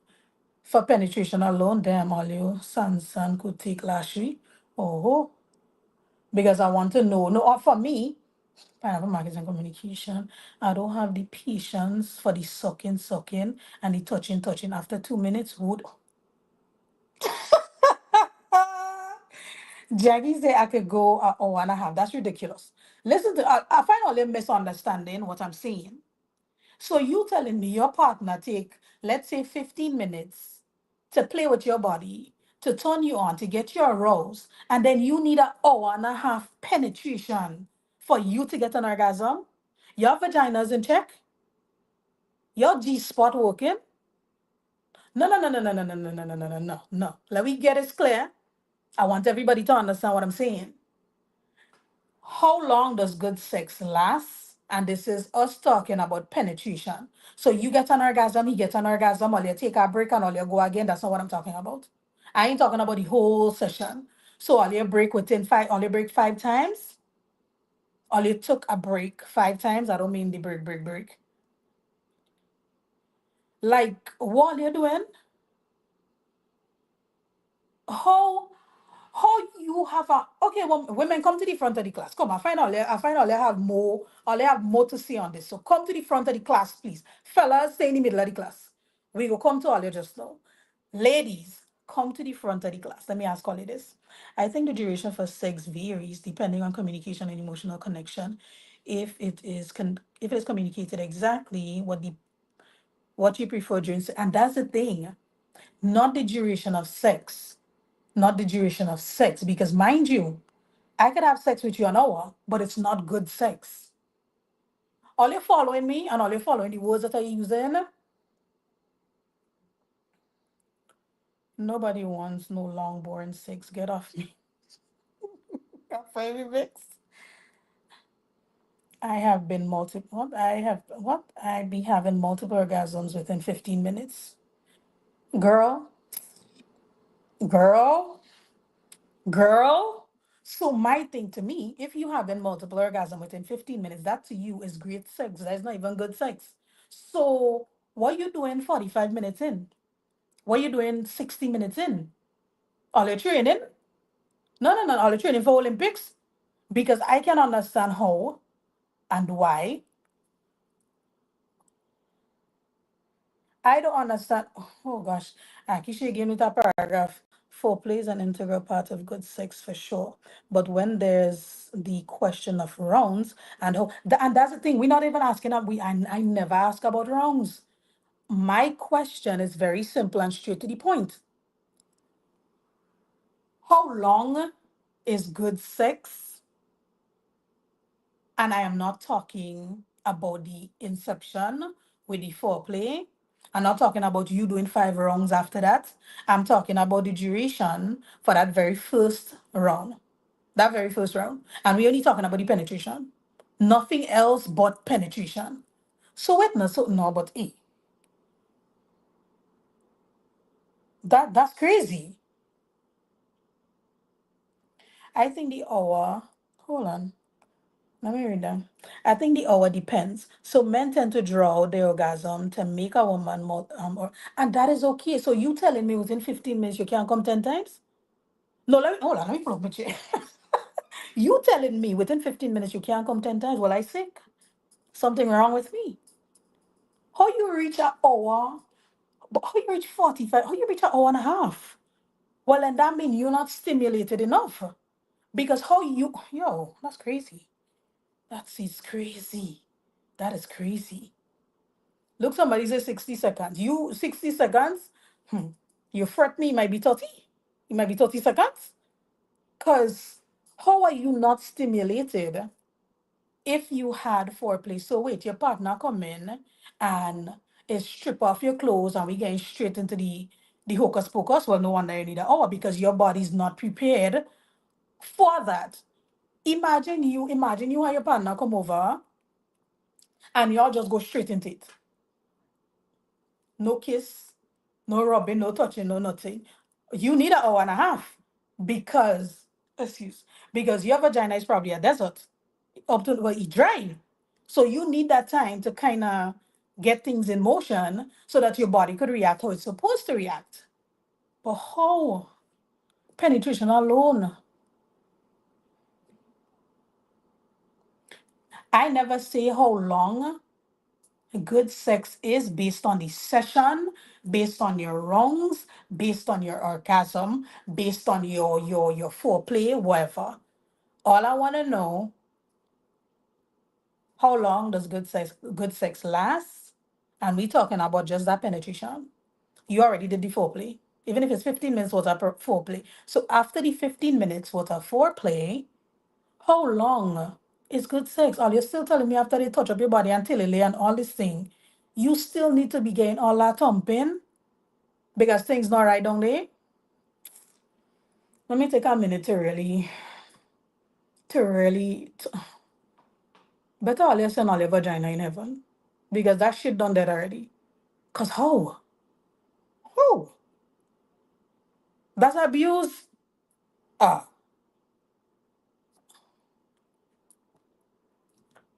For penetration alone, damn, all you son could take Lashley. Oh, because I want to know. No, for me, pineapple marketing communication, I don't have the patience for the sucking, and the touching. After 2 minutes, would Jackie say I could go an hour and a half. That's ridiculous. Listen to, I find all them misunderstanding what I'm saying. So you telling me your partner take, let's say, 15 minutes to play with your body, to turn you on, to get you aroused, and then you need an hour and a half penetration for you to get an orgasm? Your vagina's in check? Your G spot working? No, no, no, no, no, no, no, no, no, no, no, no, no, no. Let me get it clear. I want everybody to understand what I'm saying. How long does good sex last? And this is us talking about penetration. So you get an orgasm, he gets an orgasm, or you take a break and all you go again. That's not what I'm talking about. I ain't talking about the whole session. So all you break within five, all you break 5 times, all you took a break 5 times. I don't mean the break. Like what you're doing, how how you have a okay, well, women come to the front of the class. Come, I find all they have more, all they have more to say on this. So come to the front of the class, please. Fellas, stay in the middle of the class. We will come to all you just now. Ladies, come to the front of the class. Let me ask all of this. I think the duration for sex varies depending on communication and emotional connection. If it is communicated exactly what you prefer during and that's the thing, not the duration of sex, not the duration of sex. Because mind you, I could have sex with you an hour, but it's not good sex. All you're following me and all you're following the words that I using, nobody wants no long boring sex. Get off me. Got very mix. I have been multiple. What I have what I be having multiple orgasms within 15 minutes. Girl, girl, girl. So my thing to me, if you having multiple orgasm within 15 minutes, that to you is great sex. That's not even good sex. So what you doing 45 minutes in? What you doing 60 minutes in? All your training? No, no, no. All your training for Olympics? Because I can understand how and why. I don't understand. Oh gosh, Akishi gave me that paragraph. Foreplay is an integral part of good sex for sure. But when there's the question of rounds and how, and that's the thing, we're not even asking that. I never ask about rounds. My question is very simple and straight to the point. How long is good sex? And I am not talking about the inception with the foreplay. I'm not talking about you doing 5 rounds after that. I'm talking about the duration for that very first round. That very first round. And we're only talking about the penetration. Nothing else but penetration. So wait, no, so no, but that's crazy. I think the hour, hold on. Let me read them. I think the hour depends. So men tend to draw the orgasm to make a woman more, and that is okay. So you telling me within 15 minutes you can't come 10 times? No, let me hold on. Let me pull up my chair. You telling me within 15 minutes you can't come 10 times? Well, I sick. Something wrong with me. How you reach an hour? But how you reach 45? How you reach an hour and a half? Well, then that means you're not stimulated enough. Because how you, yo, that's crazy. Is crazy. That is crazy. Look, somebody say 60 seconds. You 60 seconds? Hmm. You fret me, it might be 30. It might be 30 seconds. Because how are you not stimulated if you had foreplay? So wait, your partner come in and is strip off your clothes and we getting straight into the hocus pocus. Well, no wonder you need an hour because your body's not prepared for that. Imagine you and your partner come over and y'all just go straight into it. No kiss, no rubbing, no touching, no nothing. You need an hour and a half because, excuse, because your vagina is probably a desert up to well, it's dry. So you need that time to kind of get things in motion so that your body could react how it's supposed to react. But how? Penetration alone. I never say how long good sex is based on the session, based on your rungs, based on your orgasm, based on your foreplay, whatever. All I want to know, how long does good sex last? And we talking about just that penetration. You already did the foreplay. Even if it's 15 minutes worth of foreplay. So after the 15 minutes worth of foreplay, how long is good sex? All you're still telling me after they touch up your body and lay and all this thing, you still need to be getting all that thumping because things not right down there. Let me take a minute to really, better all you send all your vagina in heaven because that shit done dead already. Cause how? How? That's abuse. Ah,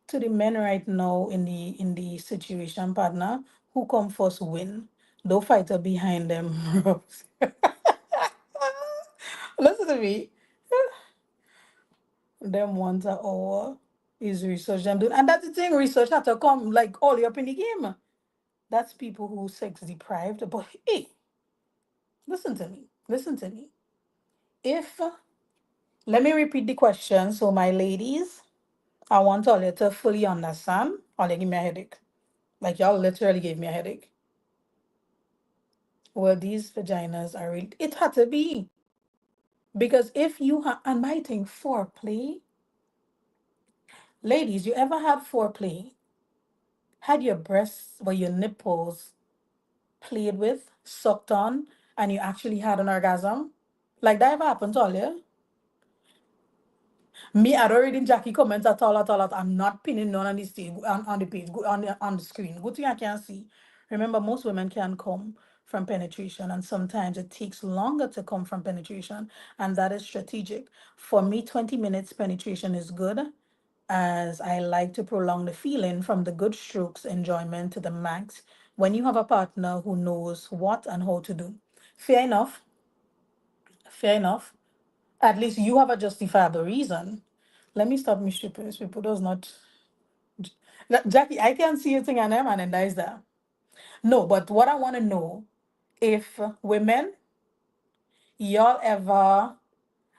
to the men right now in the situation, partner, who come first win. No fighter behind them. Listen to me. Them ones are all is research them doing. And that's the thing, research have to come like all the up in the game. That's people who sex deprived. But hey, listen to me. Listen to me. If let me repeat the question. So my ladies, I want all you to fully understand. All you give me a headache. Like y'all literally gave me a headache. Well, these vaginas are real. It had to be. Because if you have, and my thing, foreplay, ladies, you ever had foreplay? Had your breasts or your nipples played with, sucked on, and you actually had an orgasm? Like that ever happened to all you? Me, I don't reading Jackie comments at all, at all. I'm not pinning none on the stage, on the page, on the screen. Good thing I can see. Remember, most women can come from penetration, and sometimes it takes longer to come from penetration, and that is strategic. For me, 20 minutes penetration is good, as I like to prolong the feeling from the good strokes enjoyment to the max when you have a partner who knows what and how to do. Fair enough, fair enough. At least you have a justifiable reason. Let me stop mischievous. People does not. Jackie, I can see you thing and them and that is that. No, but what I want to know, if women, y'all ever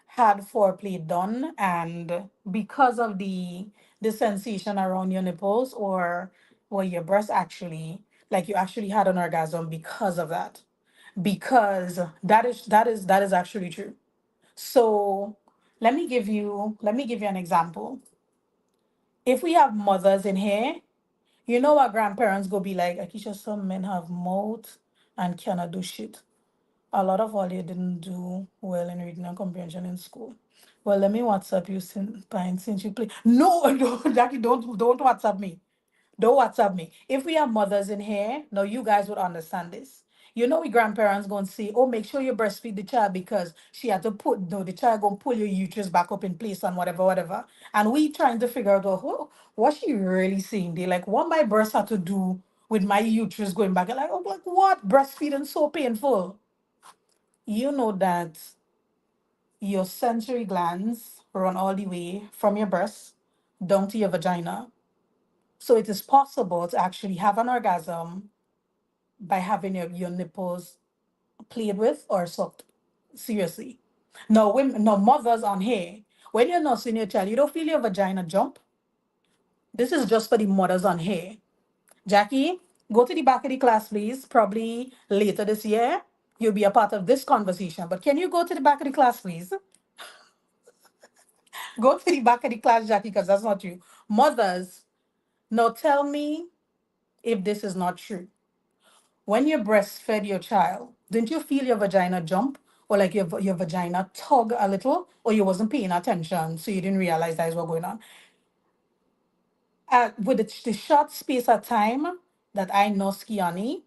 had foreplay done and because of the sensation around your nipples or your breast actually, like you actually had an orgasm because of that. Because that is actually true. So let me give you an example. If we have mothers in here, you know our grandparents go be like, Akisha, some men have mouth and cannot do shit. A lot of all you didn't do well in reading and comprehension in school. Well, let me WhatsApp you since you play. No, don't, Jackie, don't WhatsApp me. Don't WhatsApp me. If we have mothers in here, no, you guys would understand this. You know, we grandparents gonna say, "Oh, make sure you breastfeed the child because she had to put no, the child gonna pull your uterus back up in place and whatever, whatever." And we trying to figure out what she really saying. They like, what my breast had to do with my uterus going back. Like, oh, like what? Breastfeeding so painful. You know that your sensory glands run all the way from your breast down to your vagina. So it is possible to actually have an orgasm by having your nipples played with or sucked. Seriously. No women, no mothers on here. When you're nursing your child, you don't feel your vagina jump. This is just for the mothers on here. Jackie, go to the back of the class, please. Probably later this year, you'll be a part of this conversation. But can you go to the back of the class, please? Go to the back of the class, Jackie, because that's not you. Mothers, now tell me if this is not true. When you breastfed your child, didn't you feel your vagina jump or like your vagina tug a little, or you wasn't paying attention, so you didn't realize that is what going on? With the short space of time that I know Kiani,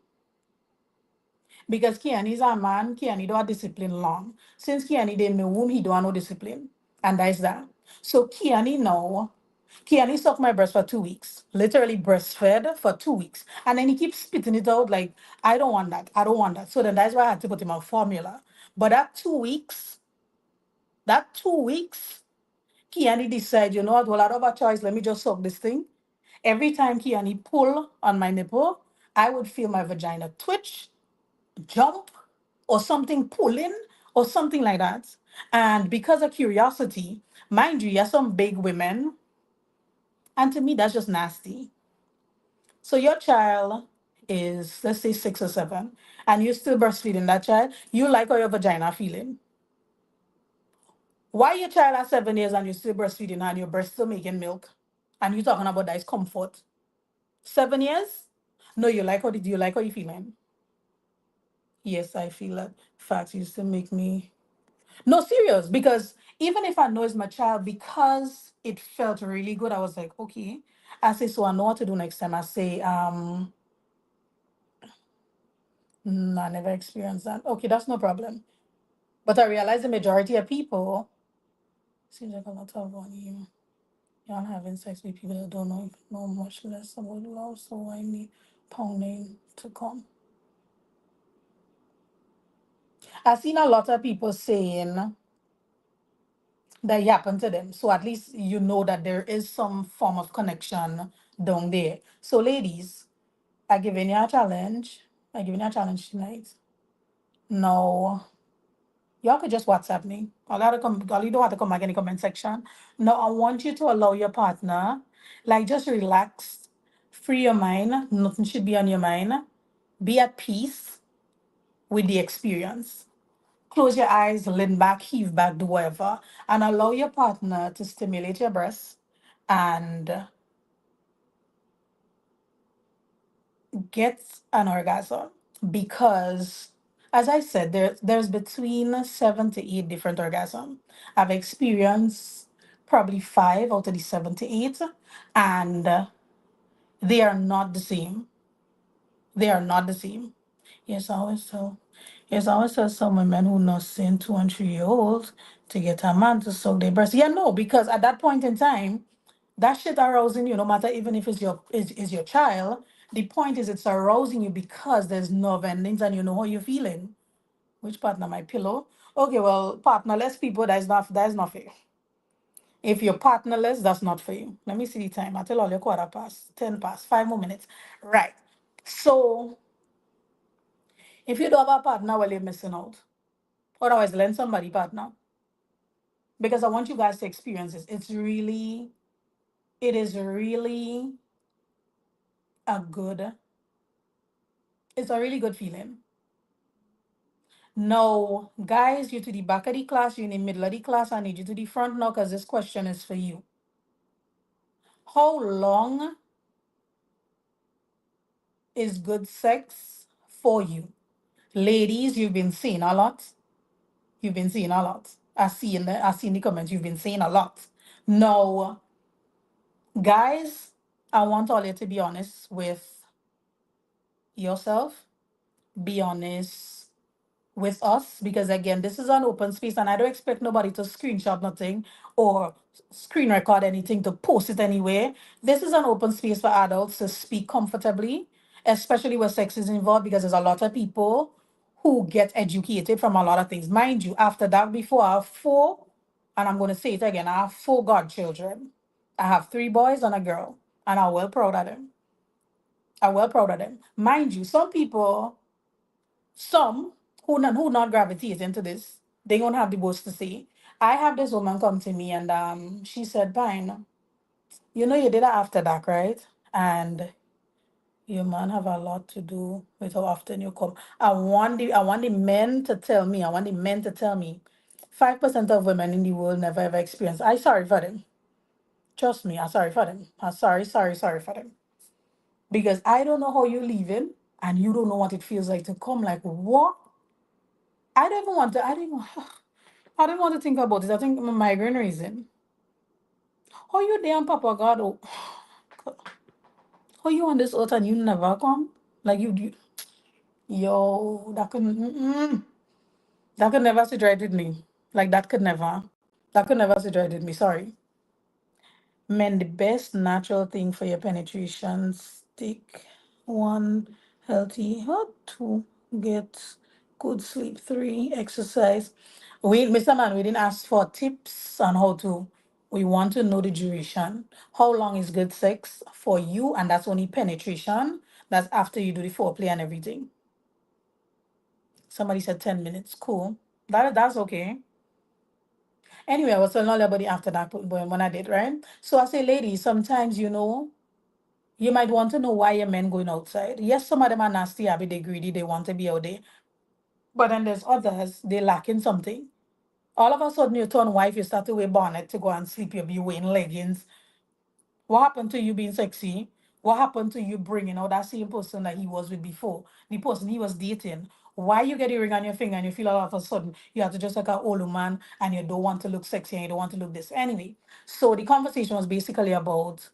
because Kiani is a man, Kiani don't have discipline long. Since Kiani didn't know whom he don't have no discipline. And that's that. So Kiani sucked my breast for 2 weeks. Literally breastfed for 2 weeks. And then he keeps spitting it out like, I don't want that. I don't want that. So then that's why I had to put him on formula. But that 2 weeks, Kiani decided, you know what, well, I don't have a choice. Let me just suck this thing. Every time Kiani pull on my nipple, I would feel my vagina twitch, jump, or something pulling or something like that. And because of curiosity, mind you, you're some big women, and to me, that's just nasty. So your child is, let's say, 6 or 7, and you're still breastfeeding that child. You like how your vagina feeling. Why your child at 7 years and you're still breastfeeding and your breast still making milk, and you talking about that is comfort? 7 years? No, you like how you feeling? Yes, I feel that. Facts used to make me. No, serious, because even if I know it's my child, because it felt really good, I was like, okay. I say, so I know what to do next time. I say, I never experienced that. Okay, that's no problem. But I realize the majority of people seems like a lot of on you. Y'all having sex with people that don't know much less about love, so I need pounding to come. I've seen a lot of people saying that it happened to them. So at least you know that there is some form of connection down there. So ladies, I giving you a challenge. I giving you a challenge tonight. No, y'all could just WhatsApp me. All you don't have to come back in the comment section. No, I want you to allow your partner, like just relax, free your mind. Nothing should be on your mind. Be at peace with the experience. Close your eyes, lean back, heave back, do whatever, and allow your partner to stimulate your breast and get an orgasm. Because, as I said, there's between 7 to 8 different orgasms. I've experienced probably five out of the 78, and they are not the same. They are not the same. Yes, I always tell. Yes, I always tell some women who nursing 2 and 3 year olds to get a man to suck their breast. Yeah, no, because at that point in time, that shit arousing you, no matter even if it's is your child. The point is it's arousing you because there's nerve endings and you know how you're feeling. Which partner? My pillow. Okay, well, partnerless people, that is not fair. If you're partnerless, that's not for you. Let me see the time. I tell all your quarter past, 10 past, 5 more minutes. Right. So if you don't have a partner, well, you're missing out. Otherwise, lend somebody partner. Because I want you guys to experience this. It is really a good, it's a really good feeling. No, guys, you to the back of the class, you in the middle of the class, I need you to the front now because this question is for you. How long is good sex for you? Ladies, you've been seeing a lot. You've been seeing a lot. I see in the comments, you've been saying a lot. No, guys, I want all you to be honest with yourself. Be honest with us because again, this is an open space and I don't expect nobody to screenshot nothing or screen record anything to post it anywhere. This is an open space for adults to speak comfortably, especially where sex is involved because there's a lot of people who get educated from a lot of things. Mind you, after that, before I have four, and I'm going to say it again, I have four godchildren. I have three boys and a girl, and I'm well proud of them. I'm well proud of them. Mind you, some who not gravitate into this, they gonna have the worst to say. I have this woman come to me and she said, Pine, you know you did it after dark, right? And your man have a lot to do with how often you come. I want the men to tell me, I want the men to tell me 5% of women in the world never ever experience. I sorry for them. Trust me, I'm sorry for them. I'm sorry for them. Because I don't know how you're leaving and you don't know what it feels like to come. Like what? I don't even want to. I don't even. I don't want to think about it. I think my migraine reason. How you damn Papa God? Oh, how you on this earth and you never come? Like you yo, that could never sit right with me. Like that could never sit right with me. Sorry. Men, the best natural thing for your penetration stick. One, healthy. What? Two, get good sleep. Three, exercise. Mr. Man, we didn't ask for tips on how to. We want to know the duration. How long is good sex for you? And that's only penetration. That's after you do the foreplay and everything. Somebody said 10 minutes. Cool. That's okay. Anyway, I was telling all about the after that when I did, right? So I say, ladies, sometimes, you might want to know why your men going outside. Yes, some of them are nasty, happy, they greedy, they want to be out there. But then there's others, they lacking something. All of a sudden, you turn wife, you start to wear bonnet to go and sleep, you be wearing leggings. What happened to you being sexy? What happened to you bringing out that same person that he was with before? The person he was dating. Why you get a ring on your finger and you feel all of a sudden you have to just like an old man and you don't want to look sexy and you don't want to look this. Anyway, so the conversation was basically about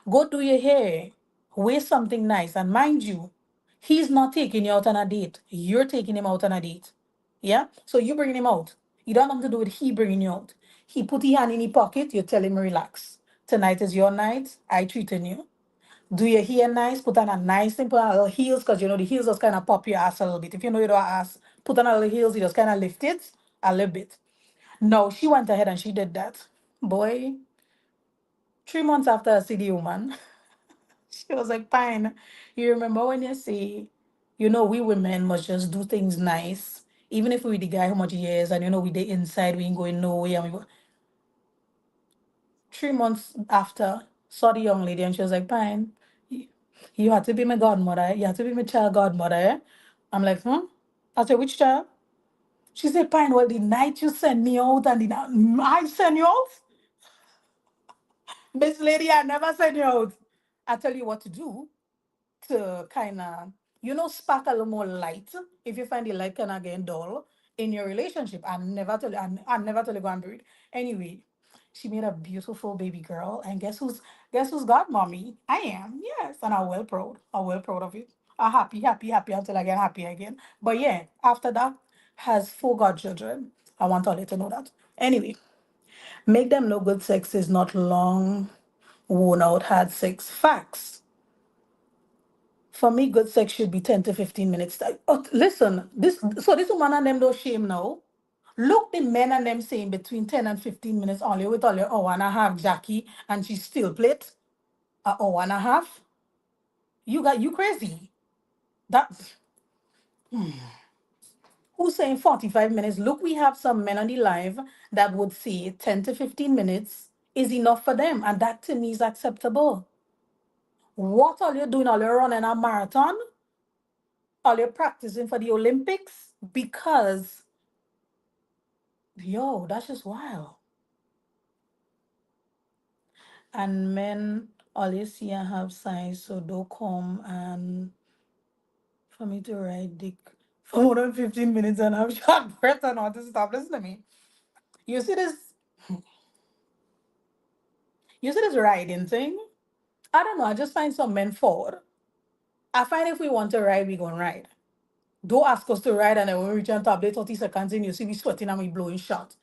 go do your hair, wear something nice. And mind you, he's not taking you out on a date. You're taking him out on a date. Yeah? So you bringing him out. You don't have to do it, he bringing you out. He put his hand in his pocket, you tell him relax. Tonight is your night, I treating you. Do your hair nice, put on a nice thing, put on a little heels, because the heels just kind of pop your ass a little bit. If you know you don't ass, put on a little heels, you just kind of lift it a little bit. No, she went ahead and she did that. Boy, 3 months after I see the woman, she was like, fine. You remember when you say, we women must just do things nice. Even if we the guy how much years and we the inside, we ain't going nowhere. And 3 months after, saw the young lady and she was like, fine. You had to be my godmother. You had to be my child godmother. Eh? I'm like, huh? I said, which child? She said, fine, well, the night you send me out and the night I send you out? Miss Lady, I never send you out. I tell you what to do to kind of, spark a little more light. If you find the light kind of getting dull in your relationship, I never tell you go and breathe. Anyway, She made a beautiful baby girl, and guess who's got mommy? I am, yes, and I'm well proud. I'm well proud of it. I'm happy, happy, happy until I get happy again. But yeah, after that, has four godchildren. I want all you to know that. Anyway, make them know good sex is not long, worn out, hard sex. Facts. For me, good sex should be 10 to 15 minutes. Listen, this woman and them don't shame now. Look, the men and them saying between 10 and 15 minutes only with all your hour and a half Jackie and she still played an hour and a half. You crazy. That who's saying 45 minutes? Look, we have some men on the live that would say 10 to 15 minutes is enough for them, and that to me is acceptable. What are you doing? Are you running a marathon? Are you practicing for the Olympics? Because yo, that's just wild. And men always see and have signs, so don't come and for me to ride dick for more than 15 minutes and have short breath and all this stuff. Listen to me. You see this, you see this riding thing? I don't know. I just find some men forward. I find if we want to ride, we gonna ride. Don't ask us to ride and then when we reach on top, they 30 seconds in, you see we sweating and we blowing shot.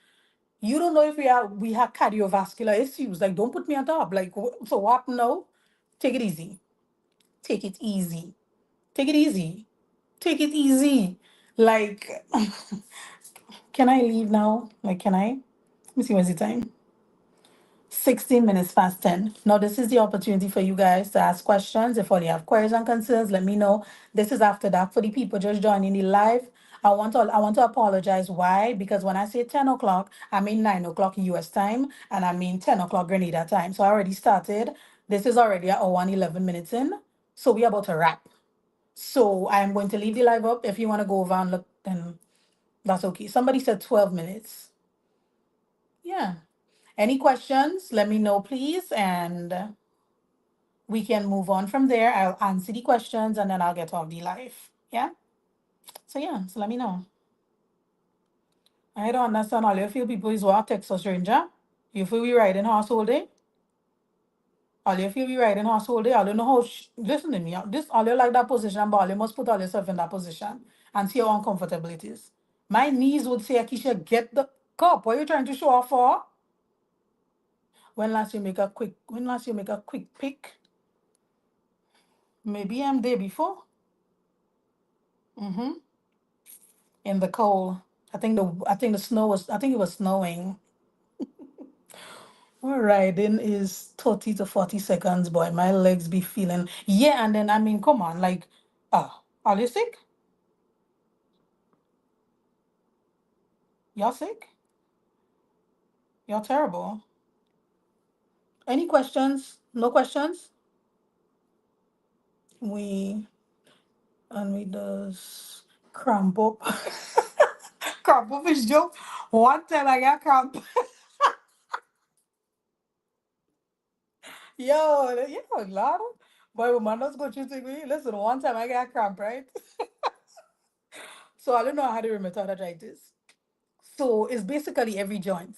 You don't know if we have cardiovascular issues. Like, don't put me on top. Like, so what now? Take it easy. Take it easy. Take it easy. Take it easy. Like, can I leave now? Like, can I? Let me see what's the time. 16 minutes past 10. Now, this is the opportunity for you guys to ask questions. If all you have queries and concerns, let me know. This is after that. For the people just joining the live, I want to apologize. Why? Because when I say 10 o'clock, I mean 9 o'clock US time, and I mean 10 o'clock Grenada time. So I already started. This is already at 11 minutes in. So we're about to wrap. So I'm going to leave the live up. If you want to go over and look, then that's okay. Somebody said 12 minutes. Yeah. Any questions? Let me know, please. And we can move on from there. I'll answer the questions and then I'll get off the live. Yeah. So, yeah. So let me know. I don't understand all you feel people is what Texas stranger. You feel we riding horse all day? All you feel we riding horse all day? I don't know how. Listen to me. This all you like that position, but all you must put all yourself in that position and see how uncomfortable it is. My knees would say, Akisha, get the cup. What are you trying to show off for? When last you make a quick pick? Maybe I'm there before. Mm-hmm. In the cold. I think it was snowing. All right, then is 30 to 40 seconds, boy. My legs be feeling. Yeah, and then I mean, come on, like, are you sick? Y'all sick? Y'all terrible. Any questions? No questions? We and we does cramp up. Cramp up is joke. One time I got cramp. Yo, Lord. Boy, woman, let's go through thing with you. Listen, one time I got cramp, right? So I don't know how to rheumatoid arthritis. So it's basically every joint.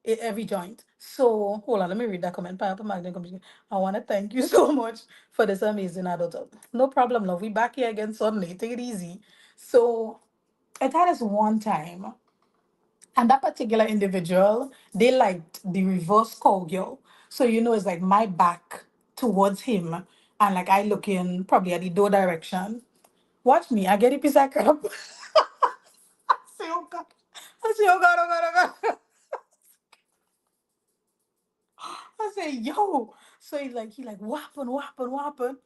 Every joint. So hold on, let me read that comment. Pineapple Magnet Company. I want to thank you so much for this amazing adult talk. No problem, love. We back here again suddenly. Take it easy. So it had this one time, and that particular individual, they liked the reverse cowgirl. So it's like my back towards him, and like I looking probably at the door direction. Watch me, I get a piece of crap. I say, oh God. I say, oh God, oh God, oh God. I say, yo. So he like, what happened, what happened, what happened?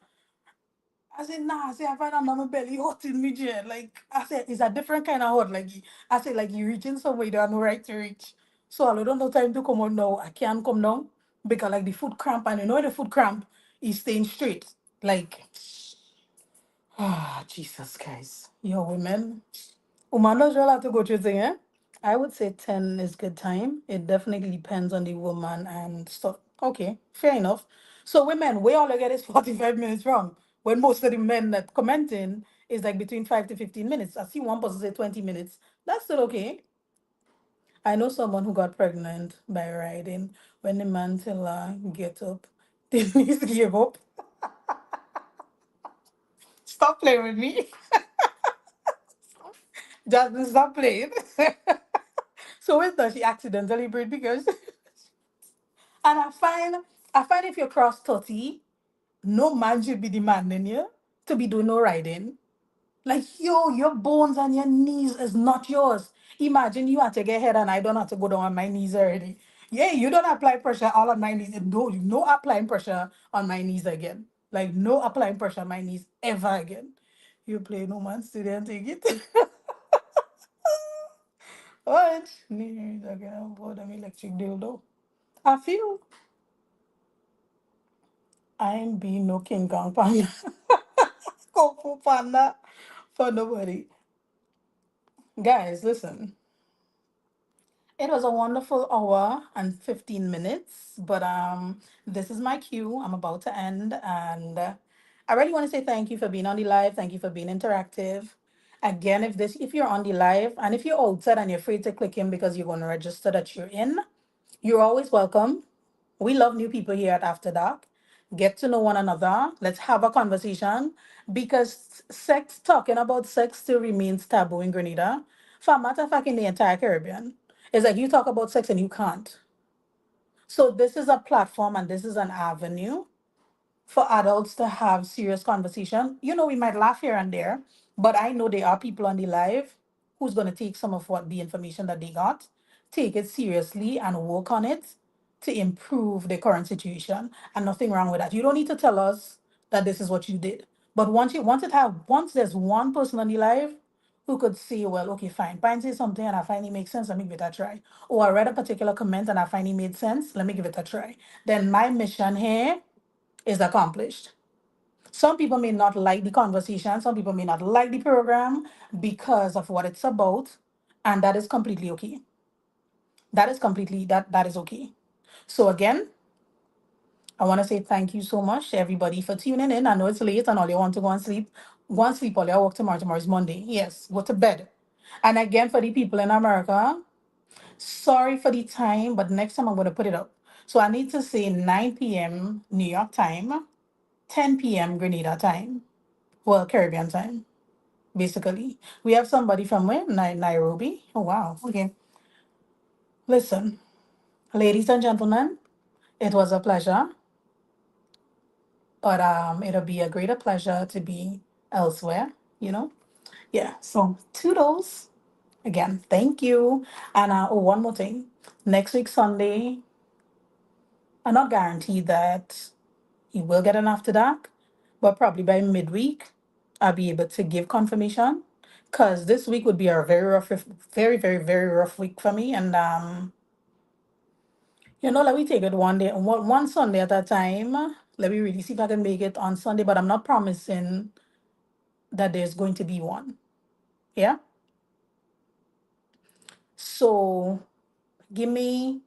I said, nah, I said, I find out my belly hot in me, Jen. Like, I said, it's a different kind of hot. Like, I said, like, you reaching somewhere you don't know right to reach. So I don't know time to come on now. I can't come down because, like, the foot cramp, and the foot cramp is staying straight. Like, Jesus Christ. Yo, women. Woman does really have to go through thing, eh? I would say 10 is good time. It definitely depends on the woman and stuff. Okay, fair enough. So women, we all get is 45 minutes wrong. When most of the men that commenting is like between 5 to 15 minutes. I see one person say 20 minutes. That's still okay. I know someone who got pregnant by riding. When the man tell her get up, the knees give up. Stop playing with me. Jasmine, stop playing. So with that, she accidentally breathed because, and I find if you cross 30, no man should be demanding you to be doing no riding. Like, yo, your bones and your knees is not yours. Imagine you have to get head and I don't have to go down on my knees already. Yeah, you don't apply pressure all on my knees. No applying pressure on my knees again. Like, no applying pressure on my knees ever again. You play no man, student, take it. What? Knees again, I'm bored of electric dildo. I feel I'm being no King Kong panda. Kung Fu panda for nobody. Guys, listen. It was a wonderful hour and 15 minutes, but this is my cue. I'm about to end, and I really want to say thank you for being on the live. Thank you for being interactive. Again, if you're on the live and if you're outside and you're free to click in because you're going to register that you're in, you're always welcome. We love new people here at After Dark. Get to know one another. Let's have a conversation because talking about sex still remains taboo in Grenada. For a matter of fact, in the entire Caribbean. It's like you talk about sex and you can't. So this is a platform and this is an avenue for adults to have serious conversation. We might laugh here and there, but I know there are people on the live who's going to take some of what the information that they got, take it seriously and work on it to improve the current situation. And nothing wrong with that. You don't need to tell us that this is what you did. But once there's one person on the live who could say, well, okay, fine, Pine say something and I find it makes sense, let me give it a try. Or I read a particular comment and I find it made sense, let me give it a try. Then my mission here is accomplished. Some people may not like the conversation, some people may not like the program because of what it's about, and that is completely okay. That is okay. So again, I want to say thank you so much to everybody for tuning in. I know it's late and all you want to go and sleep. Go and sleep all your work tomorrow. Tomorrow is Monday. Yes, go to bed. And again, for the people in America, sorry for the time, but next time I'm going to put it up. So I need to say 9 p.m. New York time, 10 p.m. Grenada time. Well, Caribbean time, basically. We have somebody from where? Nairobi. Oh, wow. Okay. Listen, ladies and gentlemen, it was a pleasure, but it'll be a greater pleasure to be elsewhere. Yeah. So toodles. Again, thank you. And one more thing. Next week, Sunday, I'm not guaranteed that you will get an after dark, but probably by midweek, I'll be able to give confirmation. Because this week would be a very rough, very, very, very rough week for me. And let me take it one day, one Sunday at a time. Let me really see if I can make it on Sunday, but I'm not promising that there's going to be one. Yeah. So give me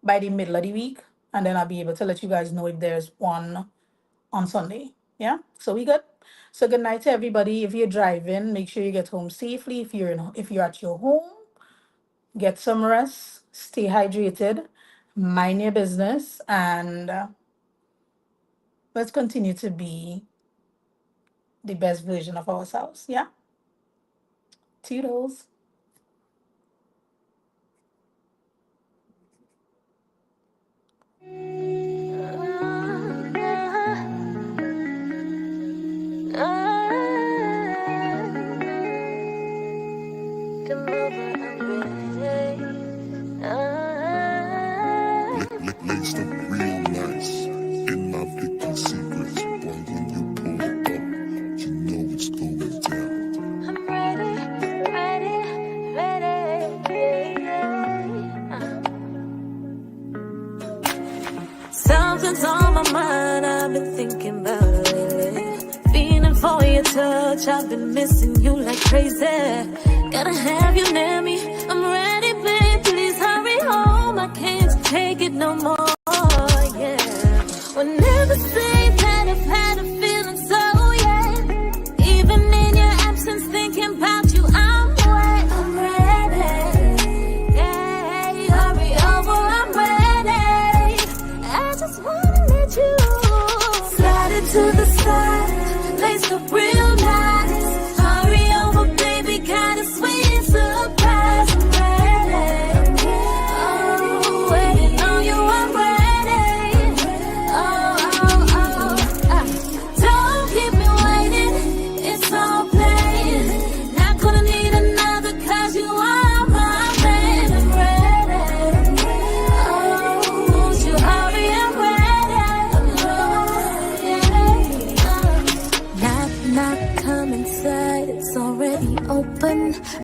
by the middle of the week, and then I'll be able to let you guys know if there's one on Sunday. Yeah. So we good. So good night to everybody. If you're driving, make sure you get home safely. If you're at your home, get some rest, stay hydrated, mind your business, and let's continue to be the best version of ourselves. Yeah. Toodles. Laced up real nice. In my Vicky secrets. Boy, when you pull up, you know it's going down. I'm ready, yeah. Something's on my mind, I've been thinking about it lately. Feeling for your touch, I've been missing you like crazy. Gotta have you near